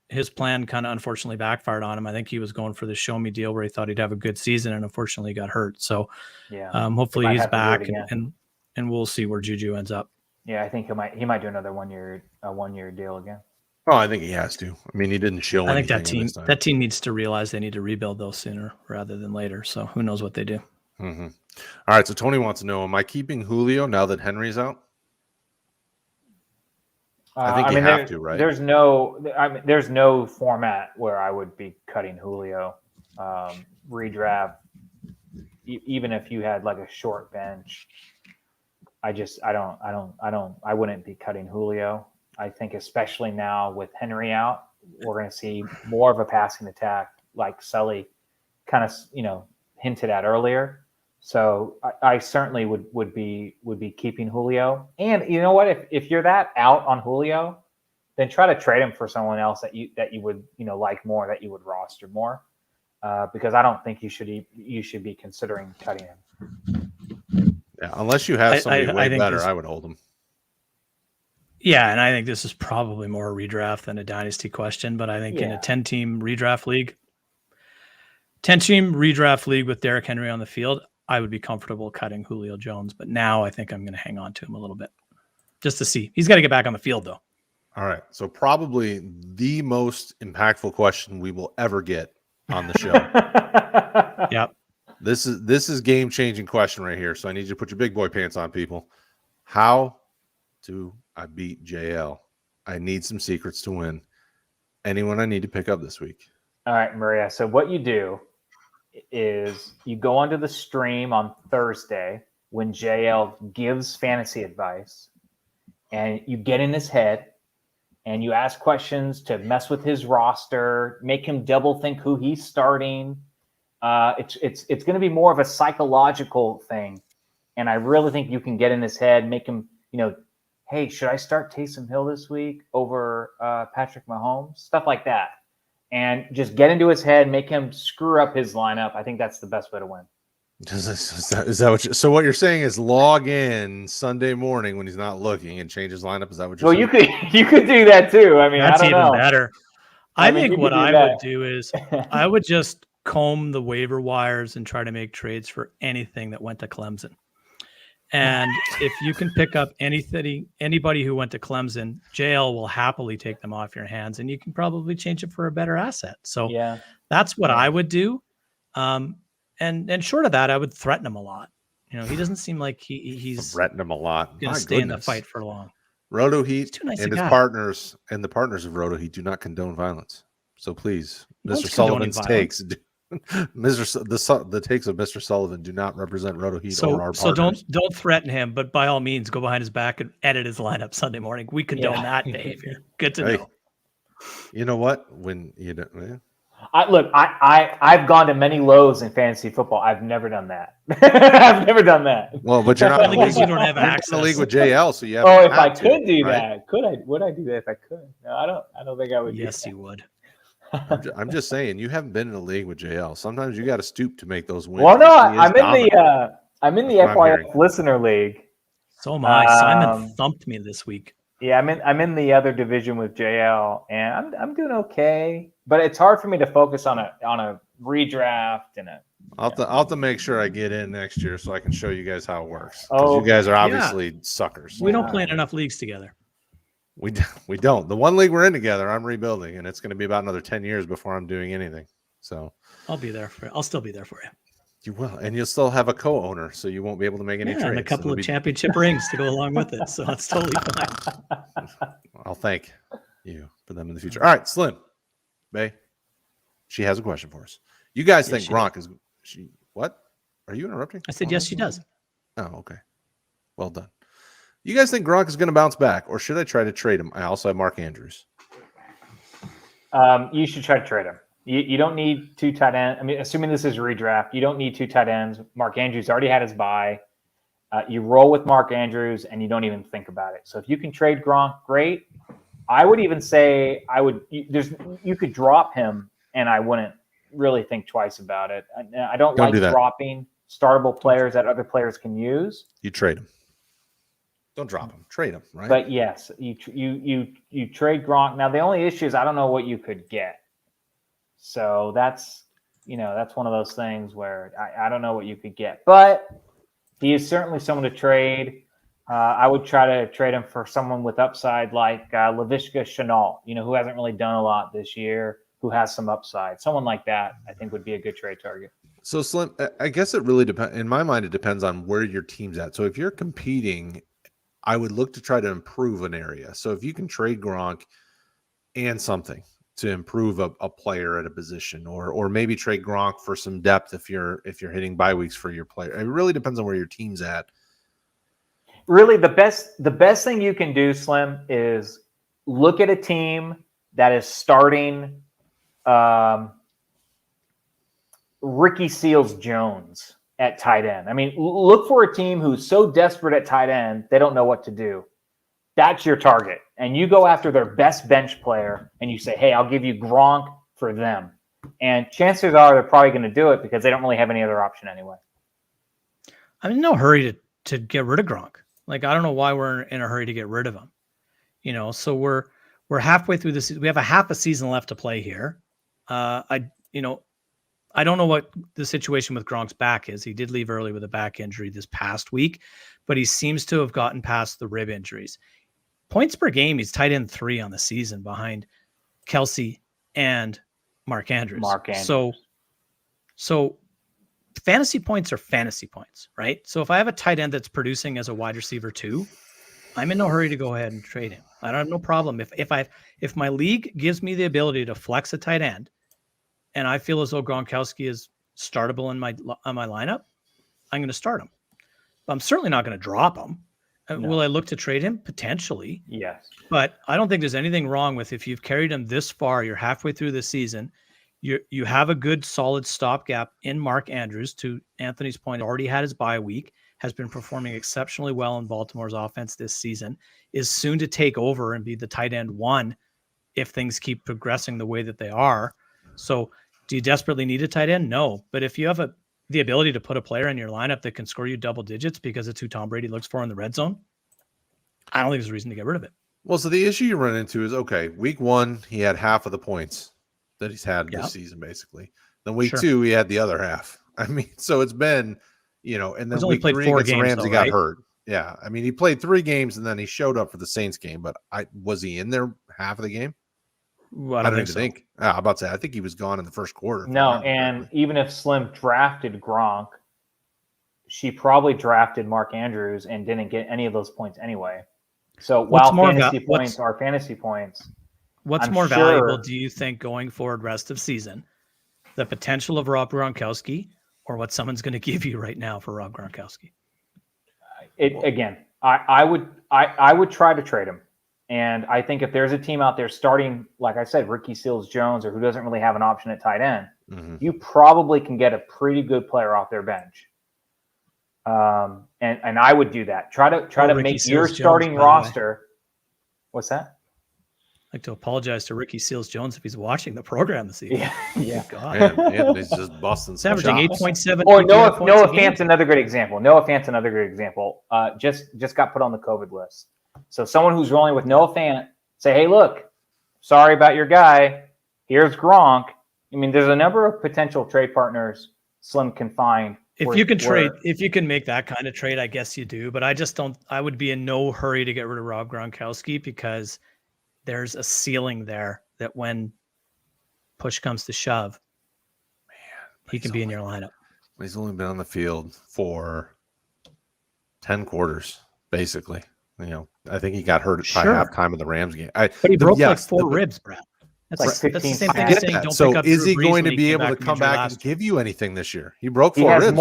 his plan kind of unfortunately backfired on him. I think he was going for the show me deal where he thought he'd have a good season, and unfortunately he got hurt. So hopefully he's back, and we'll see where Juju ends up. Yeah, I think he might do another 1 year deal again. Oh, I think he has to. I mean, he didn't show. I think that team needs to realize they need to rebuild those sooner rather than later. So who knows what they do. Mm-hmm. All right. So Tony wants to know: am I keeping Julio now that Henry's out? I think you have to, right? There's no format where I would be cutting Julio. Redraft, even if you had like a short bench, I wouldn't be cutting Julio. I think especially now with Henry out, we're going to see more of a passing attack, like Sully kind of hinted at earlier. So I certainly would be keeping Julio. And you know what? If you're that out on Julio, then try to trade him for someone else that you would like more, that you would roster more. Because I don't think you should be considering cutting him. Yeah, unless you have somebody way better, I would hold him. Yeah, and I think this is probably more a redraft than a dynasty question, but I think in a 10-team redraft league with Derrick Henry on the field, I would be comfortable cutting Julio Jones. But now I think I'm going to hang on to him a little bit just to see. He's got to get back on the field, though. All right. So probably the most impactful question we will ever get on the show. Yep. This is game-changing question right here. So I need you to put your big boy pants on, people. How do I beat JL? I need some secrets to win. Anyone I need to pick up this week? All right, Maria. So what you do is you go onto the stream on Thursday when JL gives fantasy advice, and you get in his head and you ask questions to mess with his roster, make him double think who he's starting. It's going to be more of a psychological thing. And I really think you can get in his head, make him, hey, should I start Taysom Hill this week over Patrick Mahomes? Stuff like that. And just get into his head, make him screw up his lineup. I think that's the best way to win. Is that what so what you're saying is log in Sunday morning when he's not looking and change his lineup? Is that what you're saying? Well, you could do that too. I mean, that's I don't even know. better. I think mean, what I would do is I would just comb the waiver wires and try to make trades for anything that went to Clemson. And if you can pick up anybody who went to Clemson, JL will happily take them off your hands, and you can probably change it for a better asset. So that's what I would do. And short of that, I would threaten him a lot. He doesn't seem like he's threaten him a lot. Going to stay in the fight for long. Roto Heat nice and his partners and the partners of Roto Heat do not condone violence. So please, Mr. Sullivan's takes, the takes of Mr. Sullivan do not represent Roto Heat or our partners. So don't threaten him, but by all means, go behind his back and edit his lineup Sunday morning. We condone that behavior. Good to know. You know what? When you don't. I've gone to many lows in fantasy football. I've never done that. I've never done that. Well, but you're not because you don't have access in the league with JL, so you have. Oh, if I could do that, would I do that if I could? No, I don't think I would. Yes, you would. I'm just saying you haven't been in the league with JL. Sometimes you got to stoop to make those wins. Well, no, I'm in the FYF listener league. So am I. Simon thumped me this week. Yeah, I'm in the other division with JL, and I'm doing okay. But it's hard for me to focus on a redraft and a. I'll have to make sure I get in next year so I can show you guys how it works. Because you guys are obviously suckers. We don't play in enough leagues together. We don't. The one league we're in together, I'm rebuilding, and it's going to be about another 10 years before I'm doing anything. So I'll be there for you. I'll still be there for you. You will, and you'll still have a co-owner, so you won't be able to make any trades. And a couple of championship rings to go along with it, so it's totally fine. I'll thank you for them in the future. All right, Slim, Bay, she has a question for us. You guys think Gronk is she? What? Are you interrupting? I said yes, she does. Oh, okay. Well done. You guys think Gronk is going to bounce back, or should I try to trade him? I also have Mark Andrews. You should try to trade him. You don't need two tight ends. I mean, assuming this is a redraft, you don't need two tight ends. Mark Andrews already had his bye. You roll with Mark Andrews, and you don't even think about it. So if you can trade Gronk, great. I would even say you could drop him, and I wouldn't really think twice about it. I don't like dropping startable players that other players can use. You trade him. Don't drop him. Trade him, right? But yes, you trade Gronk. Now the only issue is I don't know what you could get. So that's one of those things where I don't know what you could get. But he is certainly someone to trade. I would try to trade him for someone with upside like Laviska Shenault, who hasn't really done a lot this year, who has some upside. Someone like that, I think, would be a good trade target. So, Slim, I guess it really depends. In my mind, it depends on where your team's at. So if you're competing, I would look to try to improve an area. So if you can trade Gronk and something to improve a player at a position, or maybe trade Gronk for some depth if you're hitting bye weeks for your player. It really depends on where your team's at. Really, the best thing you can do, Slim, is look at a team that is starting Ricky Seals-Jones at tight end. I mean, look for a team who's so desperate at tight end they don't know what to do. That's your target. And you go after their best bench player and you say, hey, I'll give you Gronk for them. And chances are they're probably going to do it because they don't really have any other option anyway. I'm in no hurry to get rid of Gronk. Like, I don't know why we're in a hurry to get rid of him. So we're halfway through this. We have a half a season left to play here. I don't know what the situation with Gronk's back is. He did leave early with a back injury this past week, but he seems to have gotten past the rib injuries. Points per game, he's tight end 3 on the season behind Kelsey and Mark Andrews. So fantasy points are fantasy points, right? So if I have a tight end that's producing as a wide receiver 2, I'm in no hurry to go ahead and trade him. I don't have no problem. If my league gives me the ability to flex a tight end, and I feel as though Gronkowski is startable on my lineup, I'm going to start him. But I'm certainly not going to drop him. No. Will I look to trade him? Potentially. Yes. But I don't think there's anything wrong with if you've carried him this far, you're halfway through the season, you have a good solid stopgap in Mark Andrews. To Anthony's point, already had his bye week, has been performing exceptionally well in Baltimore's offense this season, is soon to take over and be the tight end one if things keep progressing the way that they are. So do you desperately need a tight end? No. But if you have the ability to put a player in your lineup that can score you double digits because it's who Tom Brady looks for in the red zone, I don't think there's a reason to get rid of it. Well, so the issue you run into is, okay, week 1, he had half of the points that he's had this season, basically. Then week 2, he had the other half. I mean, so it's been, and then week 3 against the Rams, he got hurt. Yeah. I mean, he played 3 games and then he showed up for the Saints game, but was he in there half of the game? Well, I don't even think. I'm about to say, I think he was gone in the first quarter. No, and even if Slim drafted Gronk, she probably drafted Mark Andrews and didn't get any of those points anyway. So while fantasy points are fantasy points, what's more valuable, do you think, going forward rest of season? The potential of Rob Gronkowski or what someone's going to give you right now for Rob Gronkowski? I would try to trade him. And I think if there's a team out there starting, like I said, Ricky Seals-Jones, or who doesn't really have an option at tight end, you probably can get a pretty good player off their bench. And I would do that. Try to make your starting roster. What's that? I'd like to apologize to Ricky Seals-Jones if he's watching the program this evening. Yeah. God. Man, he's just busting some averaging shots. 8.7. Or Noah Fant's another great example. Noah Fant's another great example. Just got put on the COVID list. So someone who's rolling with Noah Fant, say, hey, look, sorry about your guy. Here's Gronk. I mean, there's a number of potential trade partners Slim can find. If you can make that kind of trade, I guess you do. But I would be in no hurry to get rid of Rob Gronkowski because there's a ceiling there that when push comes to shove, he can be in your lineup. He's only been on the field for 10 quarters, basically. I think he got hurt by halftime of the Rams game. But he broke like 4 ribs, Brad. That's like 15. That's the same thing as saying don't so pick up is Drew he Brees going when to be able to from come injury back and give you anything this year? He broke 4 ribs.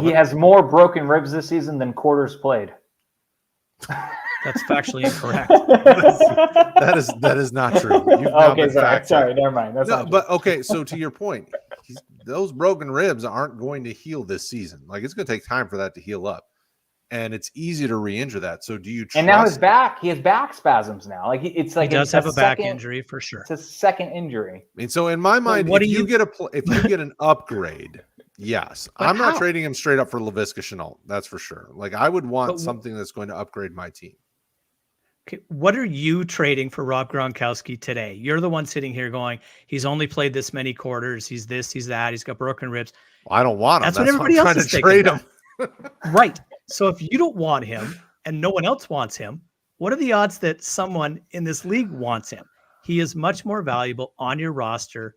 He has more broken ribs this season than quarters played. That's factually incorrect. that is not true. Okay, sorry, never mind. That's not but okay. So to your point, those broken ribs aren't going to heal this season. Like it's going to take time for that to heal up, and it's easy to re-injure that. So do you? And now his back, he has back spasms now. Like it's like he does have a back injury for sure. It's a second injury. And so in my mind, if you get an upgrade. Yes, but I'm not trading him straight up for Laviska Shenault. That's for sure. Like I would want something that's going to upgrade my team. Okay, what are you trading for Rob Gronkowski today? You're the one sitting here going, he's only played this many quarters. He's this, he's that. He's got broken ribs. Well, I don't want him. That's what everybody else is trade him. Right. So if you don't want him and no one else wants him, what are the odds that someone in this league wants him? He is much more valuable on your roster,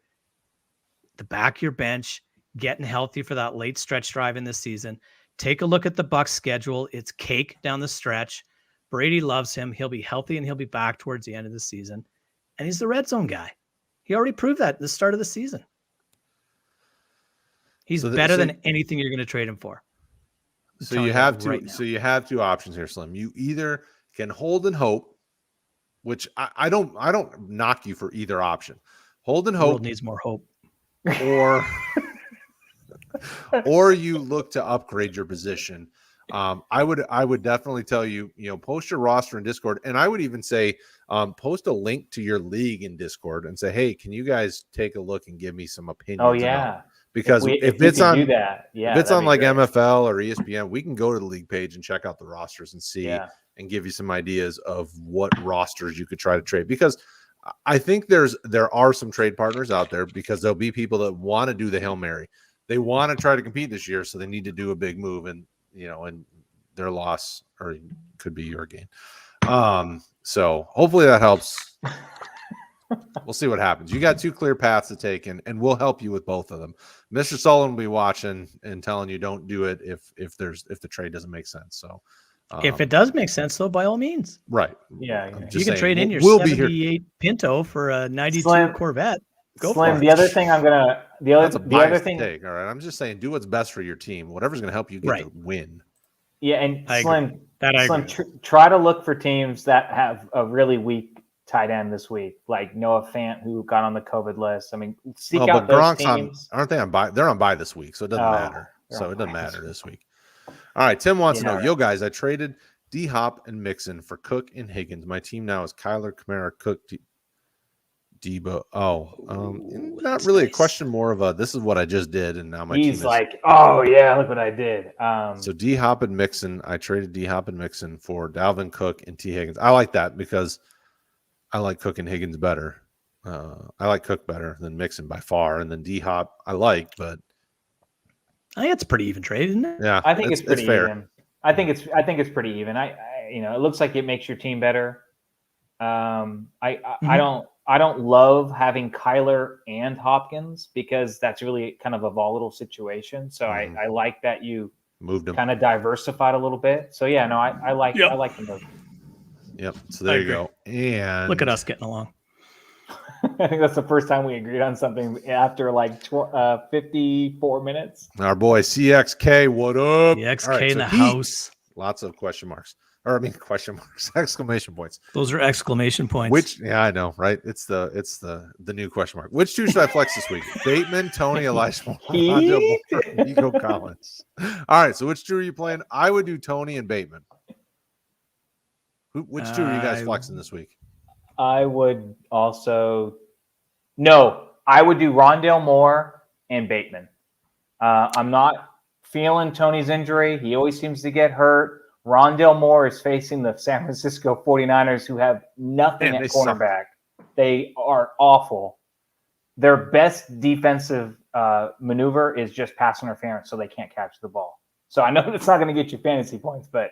the back of your bench, getting healthy for that late stretch drive in this season. Take a look at the Bucs schedule. It's cake down the stretch. Brady loves him. He'll be healthy and he'll be back towards the end of the season. And he's the red zone guy. He already proved that at the start of the season. He's better than anything you're going to trade him for. So you have you have 2 options here, Slim. You either can hold and hope, which I don't knock you for either option. Hold and hope. The world needs more hope. Or you look to upgrade your position. I would definitely tell you, post your roster in Discord, and I would even say post a link to your league in Discord and say, hey, can you guys take a look and give me some opinions? Oh yeah, because if it's on do that, if it's on like great. MFL or ESPN, we can go to the league page and check out the rosters and see and give you some ideas of what rosters you could try to trade. Because I think there are some trade partners out there, because there'll be people that want to do the Hail Mary. They want to try to compete this year, so they need to do a big move, and and their loss or could be your gain. So hopefully that helps. We'll see what happens. You got 2 clear paths to take, and we'll help you with both of them. Mr. Sullivan will be watching and telling you don't do it if the trade doesn't make sense. So if it does make sense, though, by all means. Right. Yeah. You can trade in your 78 Pinto for a 92 Corvette. Slim, the other thing That's a biased take. All right. I'm just saying, do what's best for your team. Whatever's going to help you get to win. Yeah. And Slim, That I Slim, agree. try to look for teams that have a really weak tight end this week, like Noah Fant, who got on the COVID list. I mean, seek Oh, out but those Gronk's teams. aren't they on bye? They're on bye this week, so it doesn't matter. So it doesn't matter this week. All right, Tim wants to know, yo guys, I traded D-Hop and Mixon for Cook and Higgins. My team now is Kyler, Kamara, Cook, Debo. Not really a question, more of a this is what I just did, and now my team is like, oh yeah, look what I did. So D-Hop and Mixon, I traded D-Hop and Mixon for Dalvin Cook and T. Higgins. I like that because I like Cook and Higgins better. I like Cook better than Mixon by far, and then D-Hop I like, but I think it's a pretty even trade, isn't it? yeah, I think it's pretty fair. even. I think it's pretty even. It looks like it makes your team better. I don't love having Kyler and Hopkins because that's really kind of a volatile situation. So I like that you moved him, kind of diversified a little bit. So yeah, no, I like the move. Yep. So there you go. And look at us getting along. I think that's the first time we agreed on something after like 54 minutes. Our boy CXK, what up? The XK in the house. Lots of question marks. Or I mean question marks, exclamation points. Those are exclamation points. Which I know, right? It's the new question mark. Which two should I flex this week? Bateman, Tony, Elijah, Nico Collins. All right, so which two are you playing? I would do Tony and Bateman. Which two are you guys flexing this week? I would also I would do Rondale Moore and Bateman. I'm not feeling Tony's injury. He always seems to get hurt. Rondale Moore is facing the San Francisco 49ers, who have nothing at cornerback. They are awful. Their best defensive maneuver is just pass interference, so they can't catch the ball. So I know it's not going to get you fantasy points, but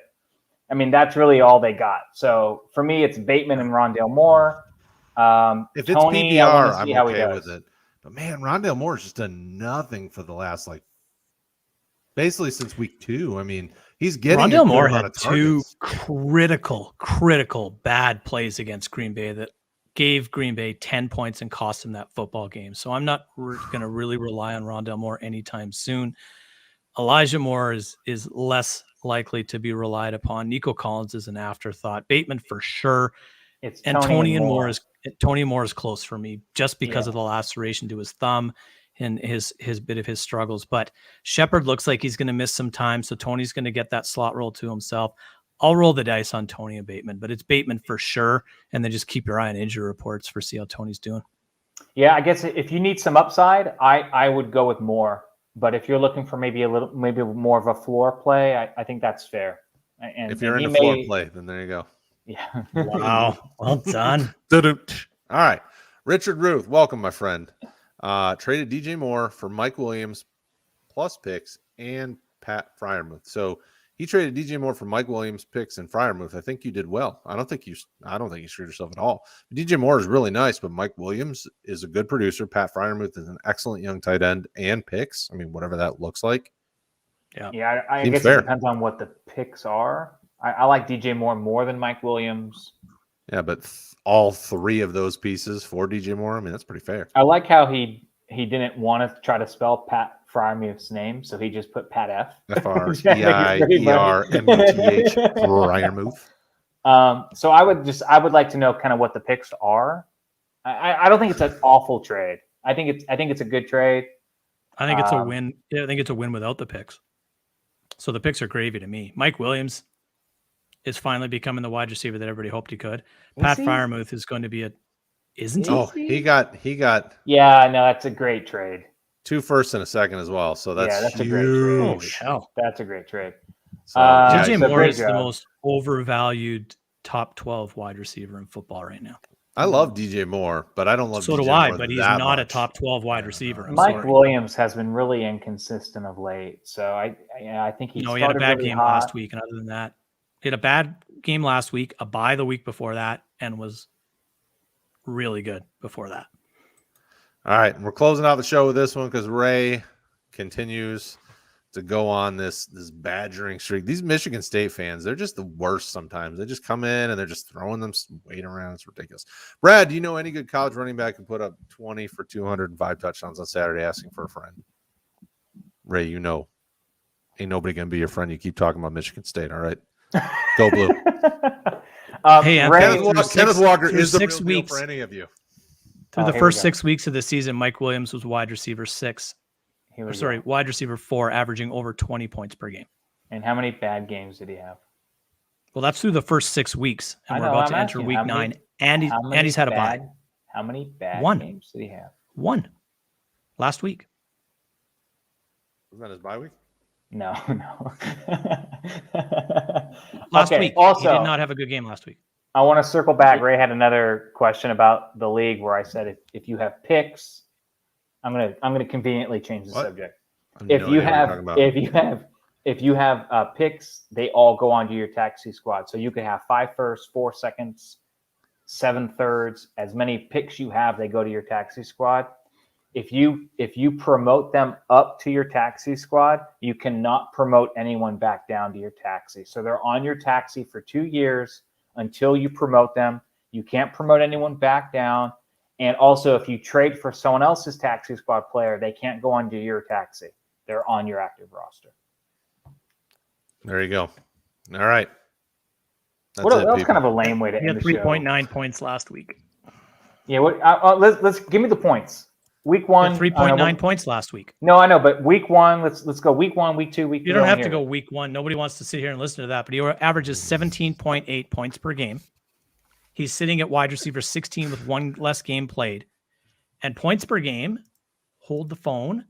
I mean, that's really all they got. So for me, it's Bateman and Rondale Moore. If it's Tony, PPR, I'm okay with it. But man, Rondale Moore has just done nothing for the last basically since week 2. I mean, he's getting Rondale Moore had 2 critical bad plays against Green Bay that gave Green Bay 10 points and cost him that football game. So I'm not going to really rely on Rondale Moore anytime soon. Elijah Moore is less likely to be relied upon. Nico Collins is an afterthought. Bateman for sure. And Tony Moore is close for me just because of the laceration to his thumb and his bit of his struggles. But Shepard looks like he's going to miss some time, so Tony's going to get that slot roll to himself. I'll roll the dice on Tony and Bateman, but it's Bateman for sure. And then just keep your eye on injury reports for see how Tony's doing. Yeah, I guess if you need some upside, I would go with Moore. But if you're looking for maybe more of a floor play, I think that's fair. And if you're in the floor play, then there you go. Yeah. Wow. Well done. All right. Richard Ruth, welcome, my friend. Traded DJ Moore for Mike Williams plus picks and Pat Freiermuth. So he traded DJ Moore for Mike Williams, picks, and Freiermuth. I think you did well. I don't think you screwed yourself at all. DJ Moore is really nice, but Mike Williams is a good producer. Pat Freiermuth is an excellent young tight end and picks. I mean, whatever that looks like. Yeah. I guess it depends on what the picks are. I like DJ Moore more than Mike Williams. Yeah, but all 3 of those pieces for DJ Moore, I mean, that's pretty fair. I like how he didn't want to try to spell Pat Freiermuth's name, so he just put Pat F. F-R-E-I-E-R-M-U-T-H Freiermuth. So I would like to know kind of what the picks are. I don't think it's an awful trade. I think it's a good trade. I think it's a win. Yeah, I think it's a win without the picks. So the picks are gravy to me. Mike Williams is finally becoming the wide receiver that everybody hoped he could. Pat Freiermuth is going to be isn't he? Oh, he got. Yeah, no, that's a great trade. 2 firsts and a second as well. So that's a great trade. Oh, hell. That's a great trade. So, DJ Moore is the most overvalued top 12 wide receiver in football right now. I love DJ Moore, but I don't love so DJ do I, Moore but he's not much. A top 12 wide receiver. Mike Williams has been really inconsistent of late. So I think he had a bad game last week. And other than that, he had a bad game last week, a bye the week before that, and was really good before that. All right. And we're closing out the show with this one because Ray continues to go on this badgering streak. These Michigan State fans, they're just the worst sometimes. They just come in and they're just throwing them weight around. It's ridiculous. Brad, do you know any good college running back who put up 20 for 205 touchdowns on Saturday asking for a friend? Ray, ain't nobody going to be your friend. You keep talking about Michigan State, all right? Go blue. Hey, Anthony, Ray, Kenneth Walker through is the 6 real weeks. deal for any of you. Through the here we first go. 6 weeks of the season, Mike Williams was wide receiver 6. Here we Or sorry, go. wide receiver 4, averaging over 20 points per game. And how many bad games did he have? Well, that's through the first 6 weeks, and I we're know, about I'm to enter asking, week how many- 9, and he's had a bye. How many bad One. games did he have? 1 last week. Was that his bye week? No, no. Last Okay, week, also, he did not have a good game last week. I want to circle back. Ray had another question about the league where I said if you have picks, I'm gonna conveniently change the What? subject. I have no If you idea what you're have talking about. if you have picks, they all go onto your taxi squad. So you could have 5 firsts, 4 seconds, 7 thirds. As many picks you have, they go to your taxi squad. If you promote them up to your taxi squad, you cannot promote anyone back down to your taxi. So they're on your taxi for 2 years until you promote them. You can't promote anyone back down. And also, if you trade for someone else's taxi squad player, they can't go onto your taxi. They're on your active roster. There you go. All right. That was kind of a lame way to He end had the show. 3.9 points last week. Yeah, let's give me the points. Week He 1, had 3.9 points last week. No, I know, but week 1, let's go week 1, week 2, week 3. You don't have to go week 1. Nobody wants to sit here and listen to that, but he averages 17.8 points per game. He's sitting at wide receiver 16 with 1 less game played. And points per game, hold the phone.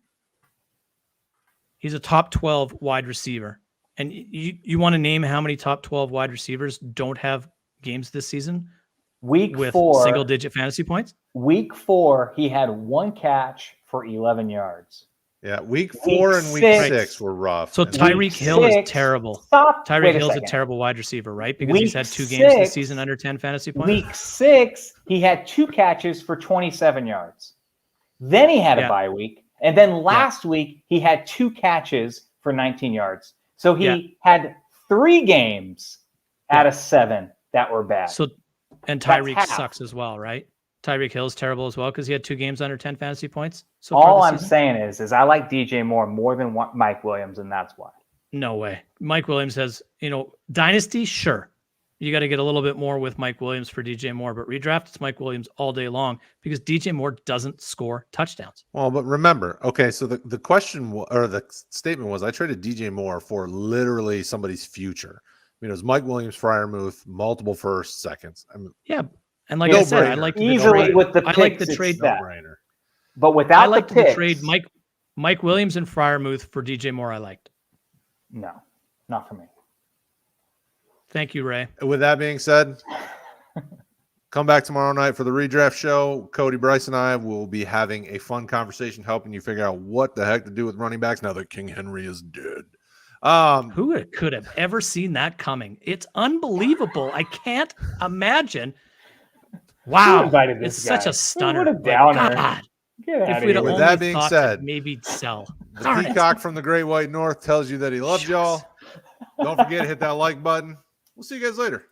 He's a top 12 wide receiver. And you want to name how many top 12 wide receivers don't have games this season? Week with 4, single-digit fantasy points? Week 4, he had 1 catch for 11 yards. Yeah, week 4 and week 6 were rough. So And Tyreek Hill is terrible. Tyreek Hill's a terrible wide receiver, right? Because he's had 2 games this season under 10 fantasy points. Week 6, he had 2 catches for 27 yards. Then he had a bye week. And then last week, he had 2 catches for 19 yards. So he had 3 games out of 7 that were bad. So, and Tyreek sucks as well, right? Tyreek Hill's terrible as well because he had 2 games under 10 fantasy points. So all I'm saying is I like DJ Moore more than Mike Williams, and that's why. No way. Mike Williams has, Dynasty, sure. You got to get a little bit more with Mike Williams for DJ Moore, but redraft, it's Mike Williams all day long because DJ Moore doesn't score touchdowns. Well, but remember, okay, so the question or the statement was I traded DJ Moore for literally somebody's future. It was Mike Williams, Freiermuth, multiple first, seconds. Yeah, and like I said, I like easily with the picks, I like the trade. No-brainer. But without I like the picks, trade Mike Williams and Freiermuth for DJ Moore. I liked. No, not for me. Thank you, Ray. With that being said, come back tomorrow night for the redraft show. Cody, Bryce, and I will be having a fun conversation helping you figure out what the heck to do with running backs now that King Henry is dead. Who could have ever seen that coming? It's unbelievable. I can't imagine. Wow, it's such a stunner. What a downer. God. If we'd with that being said, maybe sell. The peacock from the Great White North tells you that he loves y'all. Don't forget to hit that like button. We'll see you guys later.